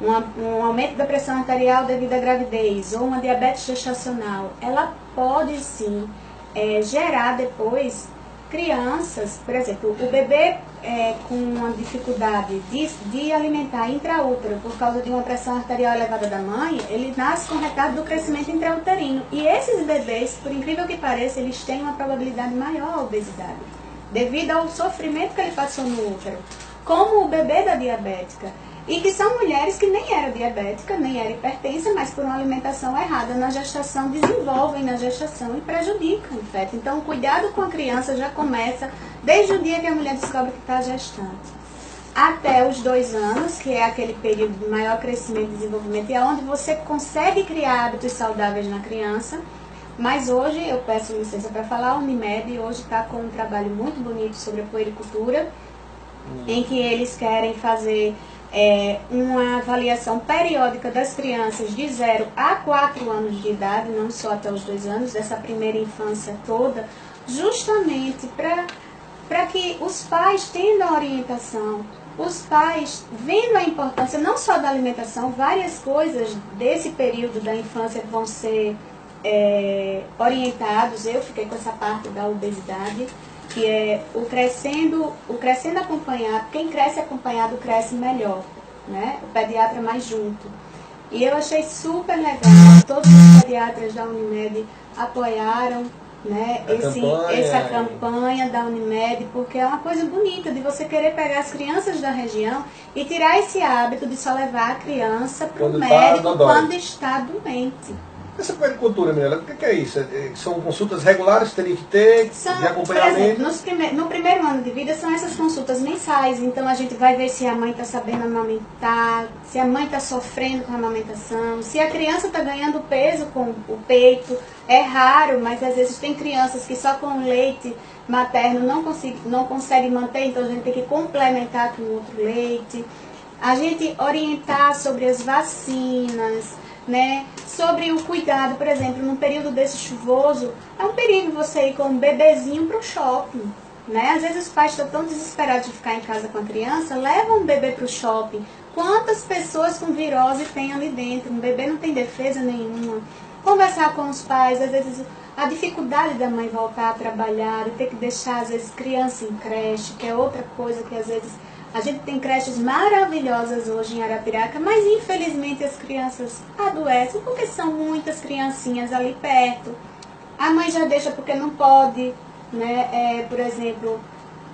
um aumento da pressão arterial devido à gravidez ou uma diabetes gestacional, ela pode sim gerar depois crianças, por exemplo, o bebê com uma dificuldade de alimentar intraútero por causa de uma pressão arterial elevada da mãe, ele nasce com retardo do crescimento intrauterino. E esses bebês, por incrível que pareça, eles têm uma probabilidade maior à obesidade, devido ao sofrimento que ele passou no útero, como o bebê da diabética. E que são mulheres que nem era diabética, nem era hipertensa, mas por uma alimentação errada na gestação, desenvolvem na gestação e prejudicam o feto. Então, o cuidado com a criança já começa desde o dia que a mulher descobre que está gestante, até os 2 anos, que é aquele período de maior crescimento e desenvolvimento, e é onde você consegue criar hábitos saudáveis na criança. Mas hoje, eu peço licença para falar, a Unimed hoje está com um trabalho muito bonito sobre a puericultura, em que eles querem fazer uma avaliação periódica das crianças de 0 a 4 anos de idade, não só até os 2 anos, dessa primeira infância toda, justamente para que os pais tenham orientação, os pais vendo a importância não só da alimentação, várias coisas desse período da infância vão ser orientados. Eu fiquei com essa parte da obesidade, que é o crescendo acompanhado. Quem cresce acompanhado cresce melhor, né? O pediatra mais junto. E eu achei super legal, todos os pediatras da Unimed apoiaram, né, essa campanha da Unimed, porque é uma coisa bonita de você querer pegar as crianças da região e tirar esse hábito de só levar a criança para o médico quando está doente. Essa puericultura, Mirella, o que é isso? São consultas regulares que teria que ter, de acompanhamento? Por exemplo, no primeiro ano de vida são essas consultas mensais, então a gente vai ver se a mãe está sabendo amamentar, se a mãe está sofrendo com a amamentação, se a criança está ganhando peso com o peito. É raro, mas às vezes tem crianças que só com leite materno não consegue manter, então a gente tem que complementar com outro leite. A gente orientar sobre as vacinas, né? Sobre o cuidado, por exemplo, num período desse chuvoso, é um perigo você ir com um bebezinho para o shopping, né? Às vezes os pais estão tão desesperados de ficar em casa com a criança, levam um bebê para o shopping. Quantas pessoas com virose tem ali dentro? Um bebê não tem defesa nenhuma. Conversar com os pais, às vezes a dificuldade da mãe voltar a trabalhar, e ter que deixar às vezes criança em creche, que é outra coisa que às vezes a gente tem creches maravilhosas hoje em Arapiraca, mas infelizmente as crianças adoecem porque são muitas criancinhas ali perto. A mãe já deixa porque não pode, né? Por exemplo,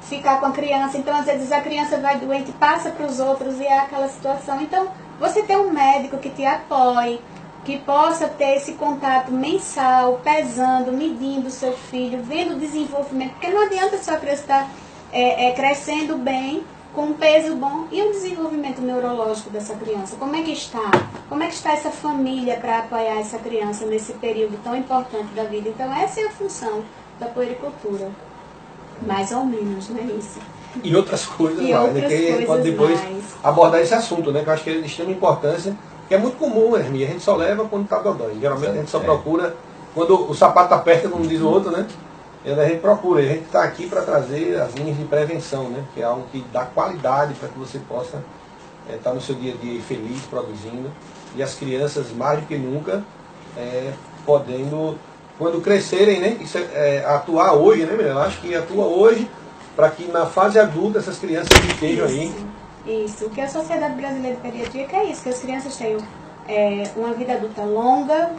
ficar com a criança. Então, às vezes a criança vai doente, passa para os outros e é aquela situação. Então, você ter um médico que te apoie, que possa ter esse contato mensal, pesando, medindo o seu filho, vendo o desenvolvimento. Porque não adianta só a criança estar crescendo bem, com um peso bom, e o desenvolvimento neurológico dessa criança. Como é que está? Como é que está essa família para apoiar essa criança nesse período tão importante da vida? Então essa é a função da puericultura. Mais ou menos, não é isso? E outras coisas mais, né? Que a gente pode depois abordar esse assunto, né? Que eu acho que é de extrema importância, que é muito comum, Hermia. A gente só leva quando está dodói. Geralmente a gente só procura quando o sapato aperta, como diz o outro, né? A gente procura, a gente está aqui para trazer as linhas de prevenção, né? Que é algo que dá qualidade para que você possa estar no seu dia a dia feliz, produzindo, e as crianças mais do que nunca podendo, quando crescerem, né? Isso atuar hoje, né, Mirella? Acho que atua hoje para que na fase adulta essas crianças estejam aí. Isso, o que a Sociedade Brasileira de Pediatria quer isso, que as crianças tenham uma vida adulta longa,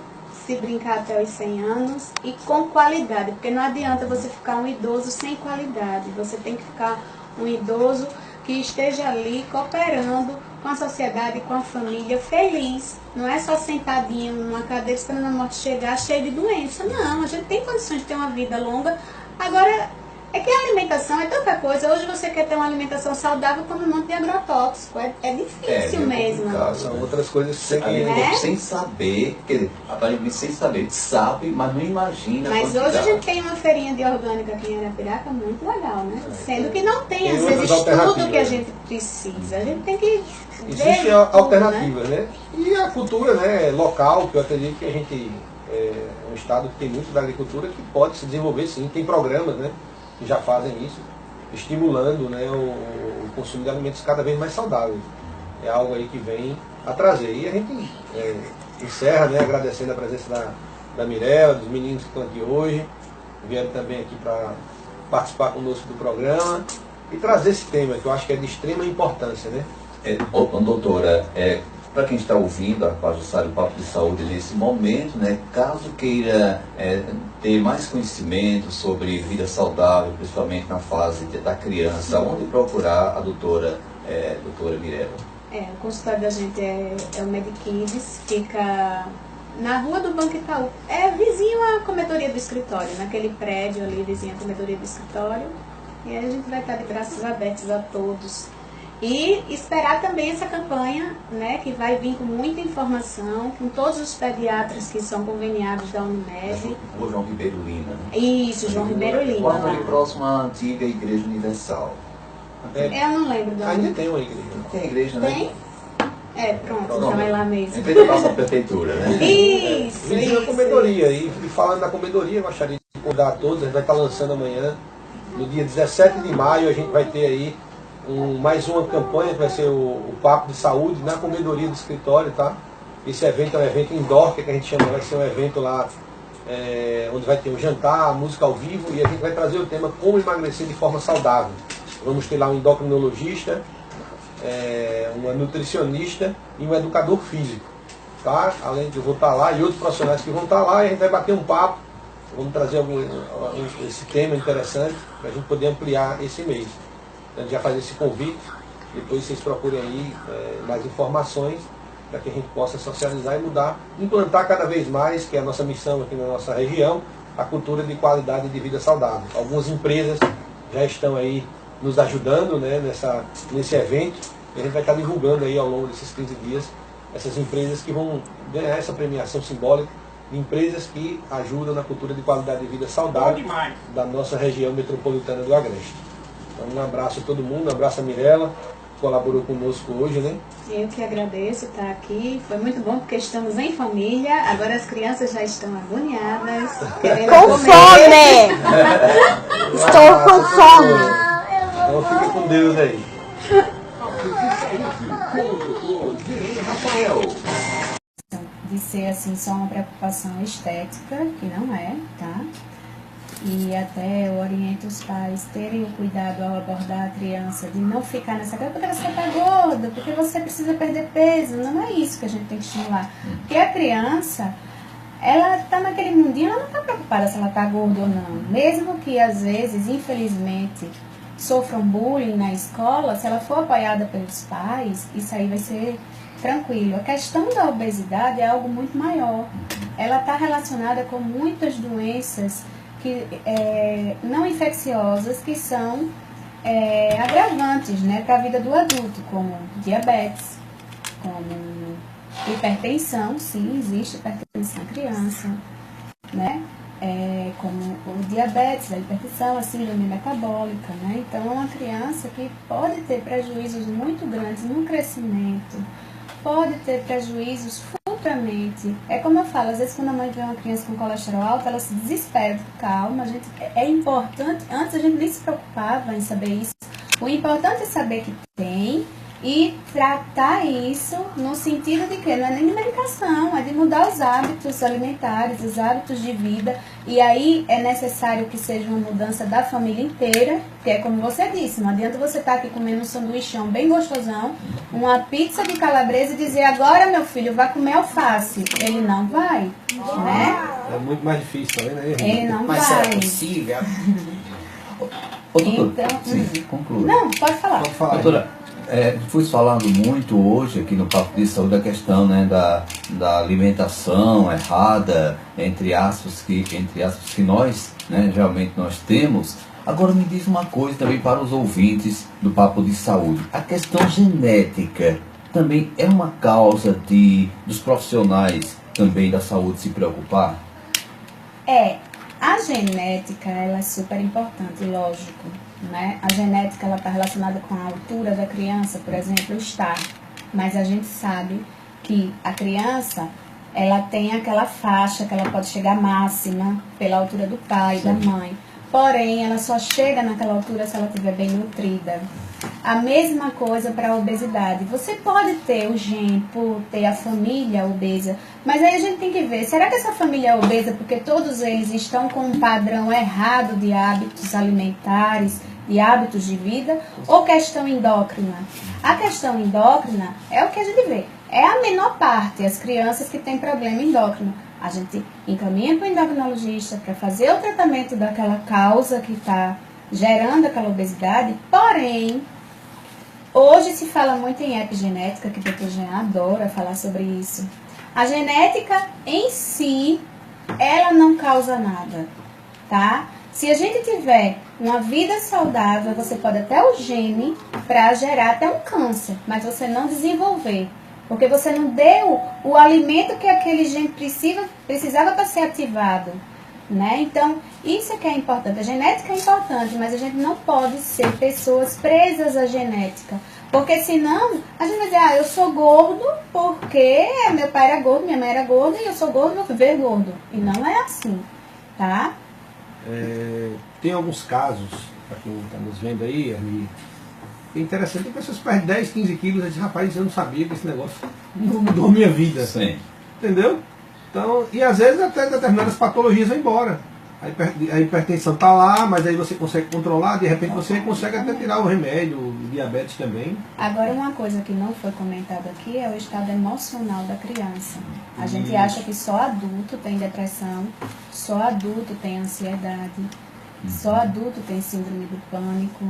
se brincar até os 100 anos e com qualidade, porque não adianta você ficar um idoso sem qualidade, você tem que ficar um idoso que esteja ali cooperando com a sociedade, com a família, feliz. Não é só sentadinho numa cadeira esperando a morte chegar cheio de doença, não, a gente tem condições de ter uma vida longa. Agora, é que a alimentação é tanta coisa. Hoje você quer ter uma alimentação saudável com um monte de agrotóxico. É difícil mesmo. São outras coisas que sem saber, quer dizer, aparentemente sem saber, sabe, mas não imagina. Mas hoje a gente tem uma feirinha de orgânica aqui em Arapiraca muito legal, né? Sendo que não tem, às vezes, tudo que a gente precisa. A gente tem que Existem alternativas, né? E a cultura, né, local, que eu acredito que a gente é um estado que tem muito da agricultura, que pode se desenvolver sim. Tem programas, né, que já fazem isso, estimulando, né, o consumo de alimentos cada vez mais saudáveis. É algo aí que vem a trazer. E a gente encerra, né, agradecendo a presença da Mirella, dos meninos que estão aqui hoje, vieram também aqui para participar conosco do programa e trazer esse tema, que eu acho que é de extrema importância, né? Doutora, para quem está ouvindo a Pajussara, o Papo de Saúde nesse momento, né, caso queira ter mais conhecimento sobre vida saudável, principalmente na fase da criança, onde procurar a doutora Mirella? O consultório da gente é o Medikids, fica na rua do Banco Itaú. É vizinho à comedoria do escritório, naquele prédio ali, vizinho à comedoria do escritório. E aí a gente vai estar de braços abertos a todos. E esperar também essa campanha, né, que vai vir com muita informação, com todos os pediatras que são conveniados da Unimed. Rua João Ribeiro Lima, né? Isso, João Ribeiro Lima. Quase ali próximo à antiga Igreja Universal. Eu não lembro da Ainda tem uma igreja. Tem a igreja, né? Tem? Pronto, então é lá mesmo. Em frente à Praça da Prefeitura, né? Isso, Vizinho à comedoria. E falando da comedoria, eu gostaria de convidar a todos, a gente vai estar lançando amanhã, no dia 17 de maio, a gente vai ter aí mais uma campanha que vai ser o Papo de Saúde na comedoria do escritório, tá? Esse evento é um evento indoor, que a gente chama, vai ser um evento lá onde vai ter um jantar, música ao vivo, e a gente vai trazer o tema como emagrecer de forma saudável. Vamos ter lá um endocrinologista, uma nutricionista e um educador físico, tá? Além de eu vou estar lá e outros profissionais que vão estar lá, e a gente vai bater um papo, vamos trazer esse tema interessante para a gente poder ampliar esse mês. A gente já faz esse convite, depois vocês procurem aí mais informações para que a gente possa socializar e mudar, implantar cada vez mais, que é a nossa missão aqui na nossa região, a cultura de qualidade de vida saudável. Algumas empresas já estão aí nos ajudando, né, nesse evento, e a gente vai estar divulgando aí ao longo desses 15 dias essas empresas que vão ganhar essa premiação simbólica, de empresas que ajudam na cultura de qualidade de vida saudável da nossa região metropolitana do Agreste. Então, um abraço a todo mundo, um abraço a Mirella, que colaborou conosco hoje, né? Eu que agradeço estar aqui. Foi muito bom porque estamos em família. Agora as crianças já estão agoniadas. Com fome! Estou com fome! Então fique com Deus aí. De ser assim só uma preocupação estética, que não é, tá? E até eu oriento os pais terem o cuidado ao abordar a criança, de não ficar nessa coisa, porque você está gorda, porque você precisa perder peso. Não é isso que a gente tem que estimular. Porque a criança, ela está naquele mundinho, ela não está preocupada se ela está gorda ou não. Mesmo que às vezes, infelizmente, sofram bullying na escola, se ela for apoiada pelos pais, isso aí vai ser tranquilo. A questão da obesidade é algo muito maior. Ela está relacionada com muitas doenças não infecciosas, que são agravantes, né, para a vida do adulto, como diabetes, como hipertensão, sim, existe hipertensão na criança, né, como o diabetes, a hipertensão, a síndrome metabólica, né, então é uma criança que pode ter prejuízos muito grandes no crescimento, pode ter prejuízos futuramente. É como eu falo, às vezes quando a mãe vê uma criança com colesterol alto, ela se desespera. Calma, é importante, antes a gente nem se preocupava em saber isso. O importante é saber que tem e tratar isso no sentido de que não é nem de medicação, é de mudar os hábitos alimentares, os hábitos de vida. E aí é necessário que seja uma mudança da família inteira, que é como você disse, não adianta você estar aqui comendo um sanduichão bem gostosão, uma pizza de calabresa e dizer, agora meu filho vai comer alface. Ele não vai, né? É muito mais difícil, tá vendo aí? Ele não Mas vai. é possível? Ô, doutor, Então, sim, conclua. Não, pode falar. Pode falar. Doutora, fui falando muito hoje aqui no Papo de Saúde a questão, né, da alimentação errada, entre aspas, que nós, né, realmente nós temos. Agora me diz uma coisa também para os ouvintes do Papo de Saúde. A questão genética também é uma causa dos profissionais também da saúde se preocupar? A genética, ela é super importante, lógico, né? A genética, ela está relacionada com a altura da criança, por exemplo, está. Mas a gente sabe que a criança, ela tem aquela faixa que ela pode chegar máxima pela altura do pai, da mãe. Porém, ela só chega naquela altura se ela estiver bem nutrida. A mesma coisa para a obesidade. Você pode ter o gene por ter a família obesa, mas aí a gente tem que ver, será que essa família é obesa porque todos eles estão com um padrão errado de hábitos alimentares, de hábitos de vida, ou questão endócrina? A questão endócrina é o que a gente vê. É a menor parte, as crianças que têm problema endócrino. A gente encaminha para o endocrinologista para fazer o tratamento daquela causa que está gerando aquela obesidade, porém, hoje se fala muito em epigenética, que o Dr. Jean adora falar sobre isso. A genética em si, ela não causa nada, tá? Se a gente tiver uma vida saudável, você pode até o gene para gerar até um câncer, mas você não desenvolver. Porque você não deu o alimento que aquele gene precisava para ser ativado, né? Então, isso é que é importante. A genética é importante, mas a gente não pode ser pessoas presas à genética. Porque senão, a gente vai dizer, eu sou gordo porque meu pai era gordo, minha mãe era gorda, e eu sou gordo, vou viver gordo. E não é assim, tá? Tem alguns casos, para quem está nos vendo aí, é interessante, tem pessoas que perdem 10, 15 quilos e dizem, rapaz, eu não sabia que esse negócio não mudou a minha vida. Sim. Entendeu? Então, e às vezes até determinadas patologias vão embora. A hipertensão está lá, mas aí você consegue controlar, de repente você consegue até tirar o remédio, o diabetes também. Agora, uma coisa que não foi comentada aqui é o estado emocional da criança. A gente acha que só adulto tem depressão, só adulto tem ansiedade, só adulto tem síndrome do pânico.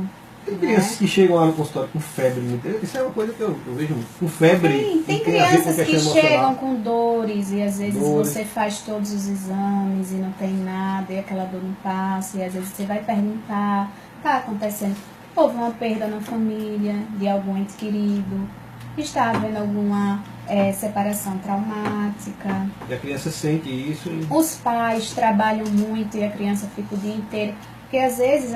Tem crianças que chegam lá no consultório com febre, isso é uma coisa que eu vejo, com febre. Tem crianças que chegam com dores e às vezes você faz todos os exames e não tem nada e aquela dor não passa, e às vezes você vai perguntar, está acontecendo, houve uma perda na família de algum ente querido, está havendo alguma separação traumática. E a criança sente isso. Os pais trabalham muito e a criança fica o dia inteiro. Porque às vezes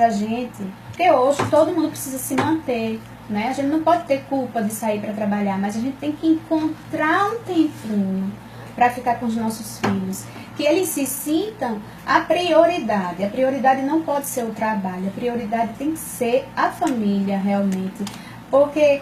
porque hoje todo mundo precisa se manter, né? A gente não pode ter culpa de sair para trabalhar, mas a gente tem que encontrar um tempinho para ficar com os nossos filhos. Que eles se sintam a prioridade. A prioridade não pode ser o trabalho, a prioridade tem que ser a família realmente. Porque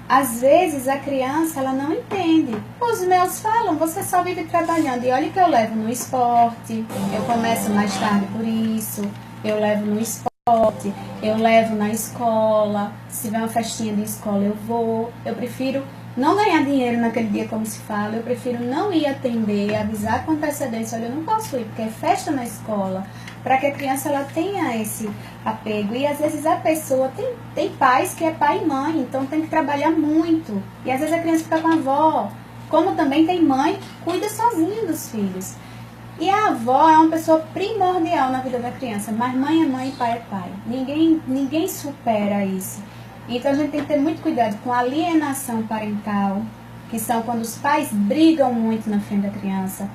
às vezes a criança ela não entende. Os meus falam, você só vive trabalhando. E olha que eu levo no esporte, eu começo mais tarde por isso. Eu levo no esporte, eu levo na escola, se tiver uma festinha de escola eu vou. Eu prefiro não ganhar dinheiro naquele dia, como se fala, eu prefiro não ir atender, avisar com antecedência, olha, eu não posso ir, porque é festa na escola, para que a criança ela tenha esse apego. E às vezes a pessoa, tem pais que é pai e mãe, então tem que trabalhar muito. E às vezes a criança fica com a avó, como também tem mãe que cuida sozinha dos filhos. E a avó é uma pessoa primordial na vida da criança, mas mãe é mãe e pai é pai. Ninguém supera isso. Então a gente tem que ter muito cuidado com a alienação parental, que são quando os pais brigam muito na frente da criança,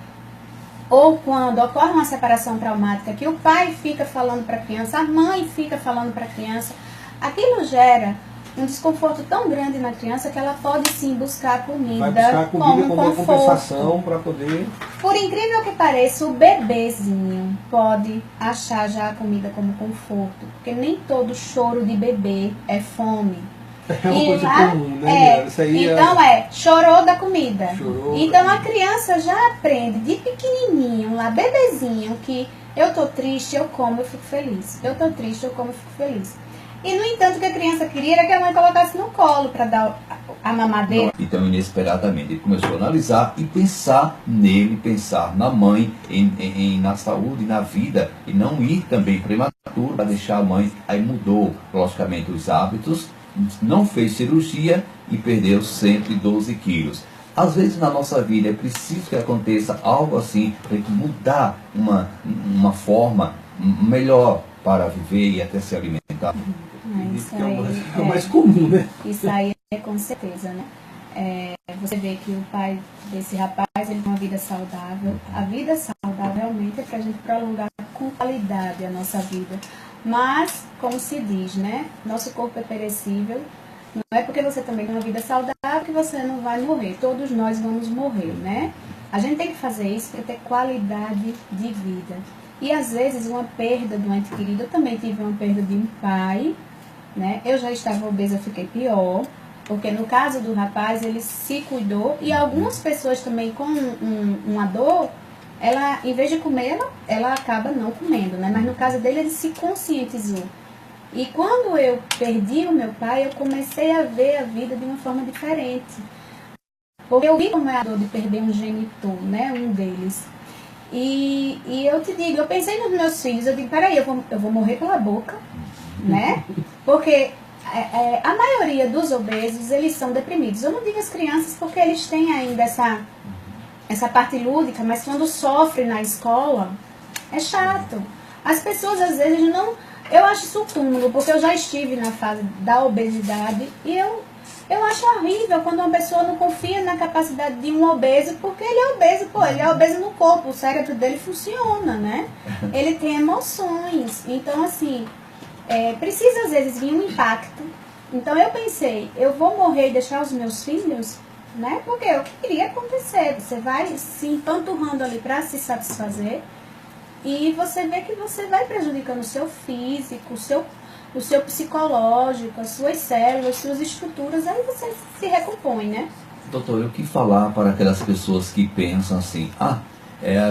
ou quando ocorre uma separação traumática, que o pai fica falando para a criança, a mãe fica falando para a criança. Aquilo gera um desconforto tão grande na criança que ela pode sim buscar comida, como uma compensação para poder... Por incrível que pareça, o bebezinho pode achar já a comida como conforto, porque nem todo choro de bebê é fome. É uma coisa comum, né? Isso aí então chorou da comida. Chorou, então a criança já aprende de pequenininho, lá bebezinho, que eu tô triste, eu como, eu fico feliz. Eu tô triste, eu como, eu fico feliz. E, no entanto, o que a criança queria era que a mãe colocasse no colo para dar a mamadeira. Então, inesperadamente, ele começou a analisar e pensar nele, pensar na mãe, na saúde, na vida, e não ir também prematuro para deixar a mãe. Aí mudou, logicamente, os hábitos, não fez cirurgia e perdeu 112 quilos. Às vezes na nossa vida é preciso que aconteça algo assim, para mudar uma forma melhor para viver e até se alimentar. Isso é o mais comum, né? Isso aí é com certeza, né? Você vê que o pai desse rapaz, ele tem uma vida saudável. A vida saudável realmente é para a gente prolongar com qualidade a nossa vida. Mas, como se diz, né? Nosso corpo é perecível. Não é porque você também tem uma vida saudável que você não vai morrer. Todos nós vamos morrer, né? A gente tem que fazer isso para ter qualidade de vida. E às vezes uma perda de um ente querido, eu também tive uma perda de um pai, né? Eu já estava obesa, eu fiquei pior, porque no caso do rapaz, ele se cuidou, e algumas pessoas também com uma dor, ela, em vez de comer, ela acaba não comendo, né? Mas no caso dele, ele se conscientizou. E quando eu perdi o meu pai, eu comecei a ver a vida de uma forma diferente. Porque eu vi como é a dor de perder um genitor, né? Um deles. E eu te digo, eu pensei nos meus filhos, eu digo, peraí, eu vou morrer pela boca, né? Porque a maioria dos obesos, eles são deprimidos. Eu não digo as crianças porque eles têm ainda essa parte lúdica, mas quando sofrem na escola, é chato. As pessoas às vezes não... Eu acho isso túmulo, porque eu já estive na fase da obesidade e eu acho horrível quando uma pessoa não confia na capacidade de um obeso, porque ele é obeso, ele é obeso no corpo, o cérebro dele funciona, né? Ele tem emoções. Então, assim, precisa às vezes vir um impacto. Então eu pensei, eu vou morrer e deixar os meus filhos, né? Porque é o que queria acontecer. Você vai se empanturrando ali para se satisfazer e você vê que você vai prejudicando o seu físico, o seu psicológico, as suas células, as suas estruturas, aí você se recompõe, né? Doutor, o que falar para aquelas pessoas que pensam assim, a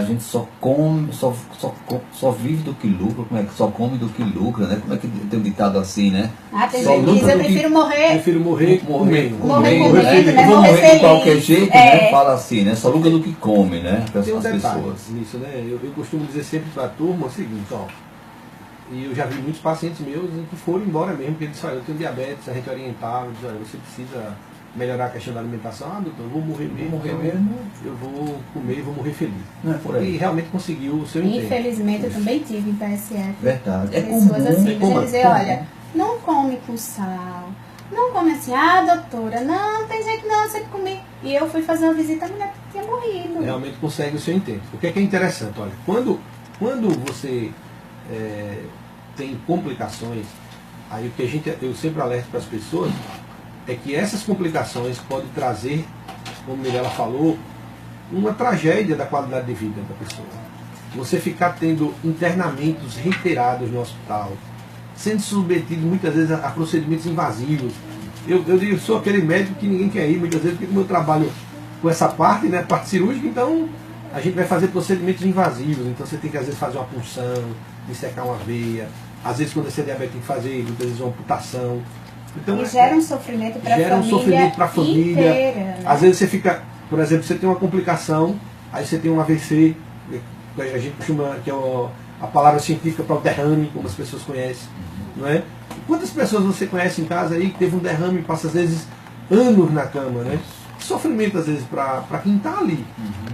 gente só come, só vive do que lucra, como é que só come do que lucra, né? Como é que tem um ditado assim, né? Tem só gente que diz, eu prefiro morrer. Prefiro morrer comendo. Morrer de feliz. qualquer jeito, né? Fala assim, né? Só lucra do que come, né? Para as Tem um detalhe pessoas. nisso, né? Eu costumo dizer sempre para a turma o seguinte, ó. E eu já vi muitos pacientes meus que foram embora mesmo, porque eles disseram, eu tenho diabetes, a gente orientava, eles disseram, você precisa melhorar a questão da alimentação. Doutor, eu vou morrer mesmo, eu vou comer e vou morrer feliz. Não é por aí. E realmente conseguiu o seu intento. Infelizmente, eu também tive em PSF. Verdade. Pessoas assim, dizer, olha, não come com sal, não come assim, doutora, não tem jeito não, eu sempre comi. E eu fui fazer uma visita, a mulher tinha morrido. Realmente consegue o seu intento. O que é interessante, olha, quando você tem complicações, aí o que eu sempre alerto para as pessoas é que essas complicações podem trazer, como Mirella falou, uma tragédia da qualidade de vida da pessoa. Você ficar tendo internamentos reiterados no hospital, sendo submetido muitas vezes a procedimentos invasivos. Eu sou aquele médico que ninguém quer ir, muitas vezes, porque como eu trabalho com essa parte, né, parte cirúrgica, então a gente vai fazer procedimentos invasivos, então você tem que às vezes fazer uma punção, dissecar uma veia, às vezes quando você é diabético tem que fazer muitas vezes uma amputação. Então, e gera um sofrimento para a família inteira, né? Às vezes você fica, por exemplo, você tem uma complicação, aí você tem um AVC, a gente costuma, que é a palavra científica para o derrame, como as pessoas conhecem, não é? Quantas pessoas você conhece em casa aí que teve um derrame e passa às vezes anos na cama, né? Sofrimento às vezes para quem está ali.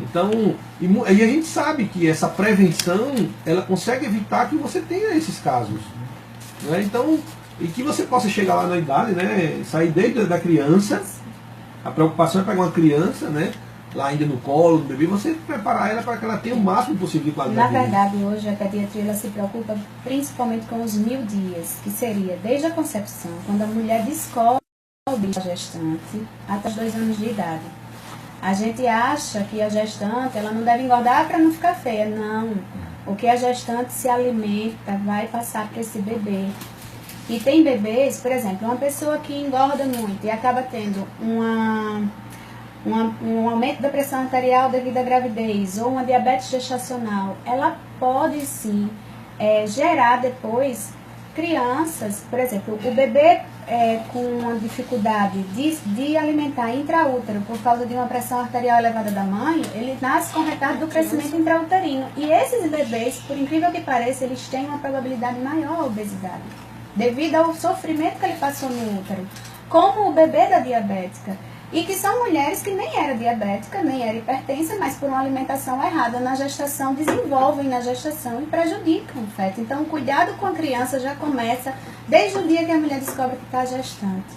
Então, e a gente sabe que essa prevenção, ela consegue evitar que você tenha esses casos, não é? Então, e que você possa chegar lá na idade, né? Sair desde da criança, a preocupação é pegar uma criança, né? Lá ainda no colo do bebê, você preparar ela para que ela tenha o máximo possível de qualidade. Na verdade, hoje a pediatria ela se preocupa principalmente com os 1000 dias, que seria desde a concepção, quando a mulher descobre a gestante, até os 2 anos de idade. A gente acha que a gestante ela não deve engordar para não ficar feia. Não. O que a gestante se alimenta vai passar para esse bebê. E tem bebês, por exemplo, uma pessoa que engorda muito e acaba tendo um aumento da pressão arterial devido à gravidez ou uma diabetes gestacional, ela pode sim gerar depois crianças, por exemplo, o bebê com uma dificuldade de alimentar intraútero por causa de uma pressão arterial elevada da mãe, ele nasce com retardo do crescimento intrauterino. E esses bebês, por incrível que pareça, eles têm uma probabilidade maior de obesidade, devido ao sofrimento que ele passou no útero, como o bebê da diabética. E que são mulheres que nem era diabética, nem era hipertensa, mas por uma alimentação errada na gestação, desenvolvem na gestação e prejudicam o feto. Então, o cuidado com a criança já começa desde o dia que a mulher descobre que está gestante,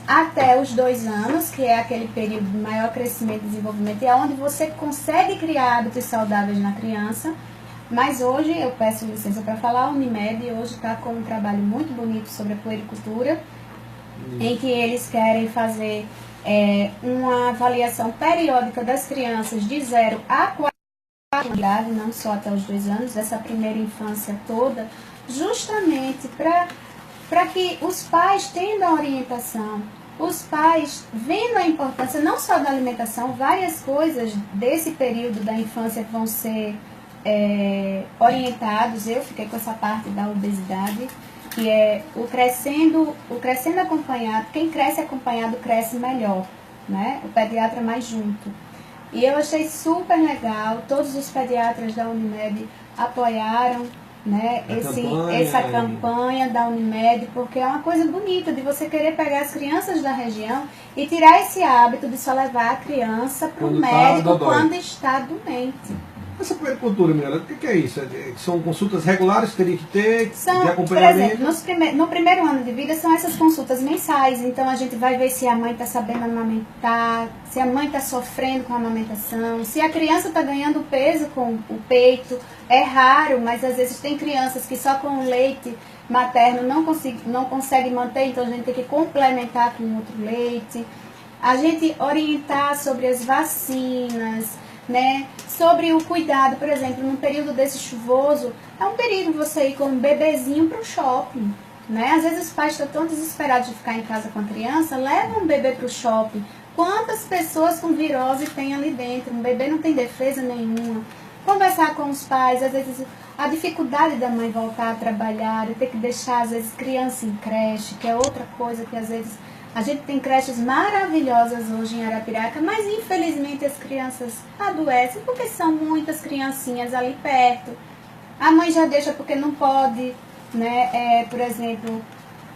até os 2 anos, que é aquele período de maior crescimento e desenvolvimento, e é onde você consegue criar hábitos saudáveis na criança. Mas hoje, eu peço licença para falar, a Unimed hoje está com um trabalho muito bonito sobre a puericultura, em que eles querem fazer uma avaliação periódica das crianças de 0 a 4 anos de idade, não só até os 2 anos, essa primeira infância toda, justamente para para que os pais tenham orientação, os pais vendo a importância não só da alimentação, várias coisas desse período da infância vão ser orientados. Eu fiquei com essa parte da obesidade, que é o crescendo acompanhado. Quem cresce acompanhado cresce melhor, né? O pediatra mais junto. E eu achei super legal, todos os pediatras da Unimed apoiaram, né, essa campanha da Unimed, porque é uma coisa bonita de você querer pegar as crianças da região e tirar esse hábito de só levar a criança para o médico quando está doente. Essa puericultura, Mirella, o que é isso? São consultas regulares que teria que ter, são, de acompanhamento? Por exemplo, no primeiro ano de vida são essas consultas mensais, então a gente vai ver se a mãe está sabendo amamentar, se a mãe está sofrendo com a amamentação, se a criança está ganhando peso com o peito. É raro, mas às vezes tem crianças que só com o leite materno não consegue manter, então a gente tem que complementar com outro leite. A gente orientar sobre as vacinas, né? Sobre o cuidado, por exemplo, num período desse chuvoso, é um perigo você ir com um bebezinho para o shopping, né? Às vezes os pais estão tão desesperados de ficar em casa com a criança, levam um bebê para o shopping. Quantas pessoas com virose tem ali dentro? Um bebê não tem defesa nenhuma. Conversar com os pais, às vezes a dificuldade da mãe voltar a trabalhar, de ter que deixar às vezes criança em creche, que é outra coisa que às vezes a gente tem creches maravilhosas hoje em Arapiraca, mas infelizmente as crianças adoecem porque são muitas criancinhas ali perto. A mãe já deixa porque não pode, né, por exemplo,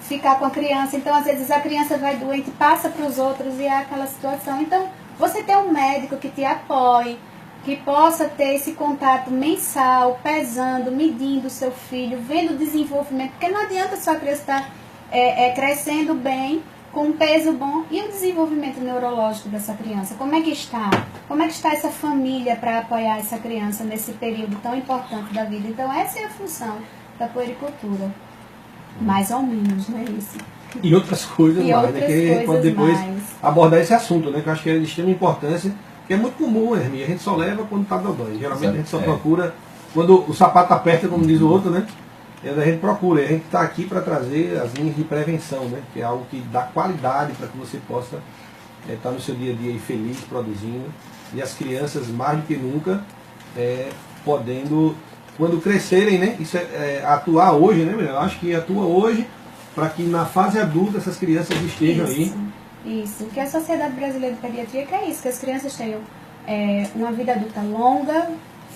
ficar com a criança. Então, às vezes a criança vai doente, passa para os outros e é aquela situação. Então, você ter um médico que te apoie, que possa ter esse contato mensal, pesando, medindo o seu filho, vendo o desenvolvimento, porque não adianta só a criança estar crescendo bem, com um peso bom, e o desenvolvimento neurológico dessa criança? Como é que está? Como é que está essa família para apoiar essa criança nesse período tão importante da vida? Então essa é a função da puericultura, mais ou menos, não é isso? E outras coisas mais, né? Que a gente pode depois abordar esse assunto, né? Que eu acho que é de extrema importância, que é muito comum, Hermia, a gente só leva quando está dodói. Geralmente a gente só procura quando o sapato aperta, como diz o outro, né? A gente procura, a gente está aqui para trazer as linhas de prevenção, né? Que é algo que dá qualidade para que você possa estar no seu dia a dia aí feliz, produzindo, e as crianças mais do que nunca podendo, quando crescerem, né? Isso atuar hoje, né? Eu acho que atua hoje para que na fase adulta essas crianças estejam aí. Isso, que a Sociedade Brasileira de Pediatria quer isso, que as crianças tenham uma vida adulta longa,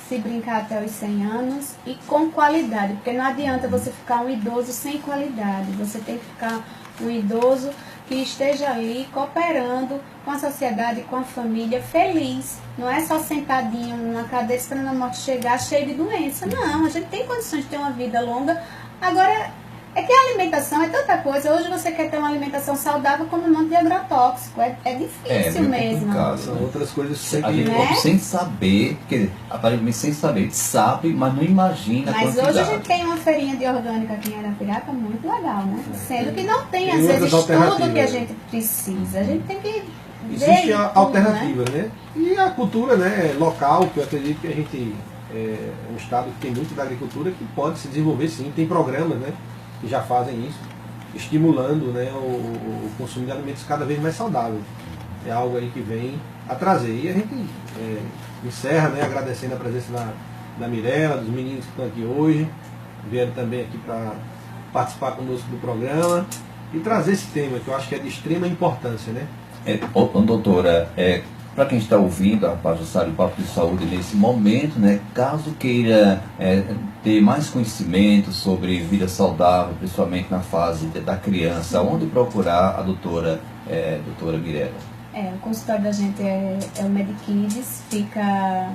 se brincar até os 100 anos e com qualidade, porque não adianta você ficar um idoso sem qualidade, você tem que ficar um idoso que esteja ali cooperando com a sociedade, com a família, feliz. Não é só sentadinho numa cadeira esperando a morte chegar cheio de doença. Não, a gente tem condições de ter uma vida longa. Agora, é que a alimentação é tanta coisa. Hoje você quer ter uma alimentação saudável com um monte de agrotóxico. É difícil mesmo. São outras coisas que a gente né? sem saber, porque aparentemente sem saber, a gente sabe, mas não imagina a Mas quantidade. hoje a gente tem uma feirinha de orgânica aqui em Arapiraca muito legal, né? Sendo que não tem, às vezes, tudo que a gente precisa. A gente tem que existe a alternativa, né? E a cultura, né, local, que eu acredito que a gente é um estado que tem muito da agricultura, que pode se desenvolver sim, tem programas, né, que já fazem isso, estimulando, né, o consumo de alimentos cada vez mais saudável. É algo aí que vem a trazer. E a gente encerra, né, agradecendo a presença da Mirella, dos meninos que estão aqui hoje, vieram também aqui para participar conosco do programa e trazer esse tema que eu acho que é de extrema importância, né? Doutora, para quem está ouvindo a Paz do Sara, o Papo de Saúde nesse momento, né, caso queira ter mais conhecimento sobre vida saudável, principalmente na fase da criança, onde procurar a doutora Mirella? O consultório da gente é o Medikids, fica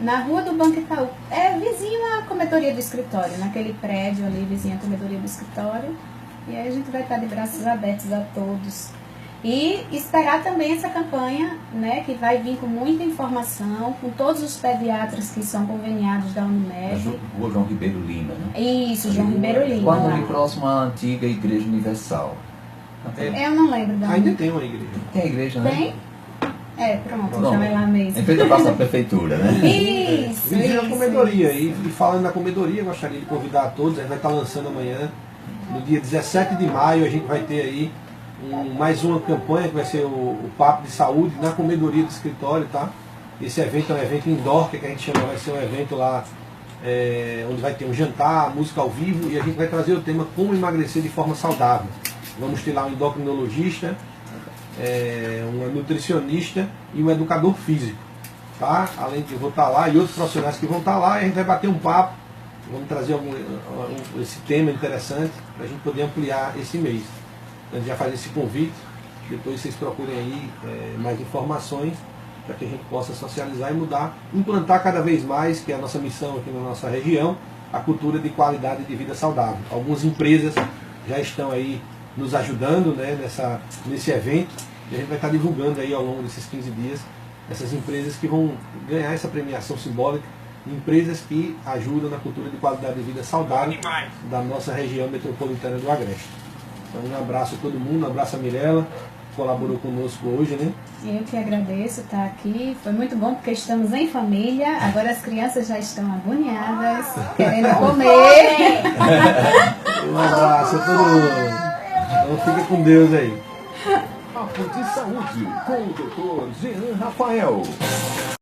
na rua do Banco Itaú. É vizinho à comedouria do escritório, naquele prédio ali, vizinho à comedouria do escritório. E aí a gente vai estar de braços abertos a todos. E esperar também essa campanha, né, que vai vir com muita informação, com todos os pediatras que são conveniados da Unimed. Rua João Ribeiro Lima, né? Isso, João Ribeiro Lima. Quase ali próximo à antiga Igreja Universal. Eu não lembro da Ainda tem uma igreja. Tem a igreja, né? Tem? Pronto, já vai lá mesmo. Em frente à Praça da Prefeitura, né? Isso, Vizinho à comedoria. E falando na comedoria, eu gostaria de convidar a todos, a gente vai estar lançando amanhã No dia 17 de maio a gente vai ter aí mais uma campanha que vai ser o Papo de Saúde na comedoria do escritório, tá? Esse evento é um evento indoor, que a gente chama, vai ser um evento lá onde vai ter um jantar, música ao vivo, e a gente vai trazer o tema como emagrecer de forma saudável. Vamos ter lá um endocrinologista, uma nutricionista e um educador físico, tá? Além de eu vou estar lá e outros profissionais que vão estar lá, e a gente vai bater um papo, vamos trazer esse tema interessante para a gente poder ampliar esse mês. Então, a gente já faz esse convite, depois vocês procurem aí mais informações para que a gente possa socializar e mudar, implantar cada vez mais, que é a nossa missão aqui na nossa região, a cultura de qualidade de vida saudável. Algumas empresas já estão aí nos ajudando, né, nesse evento, e a gente vai estar divulgando aí ao longo desses 15 dias essas empresas que vão ganhar essa premiação simbólica, empresas que ajudam na cultura de qualidade de vida saudável da nossa região metropolitana do Agreste. Então, um abraço a todo mundo, um abraço a Mirella, que colaborou conosco hoje, né? Eu que agradeço estar aqui, foi muito bom porque estamos em família, agora as crianças já estão agoniadas, querendo comer. Um abraço a todo mundo. Então fica com Deus aí. Papo de Saúde com o Dr. Jean Rafael.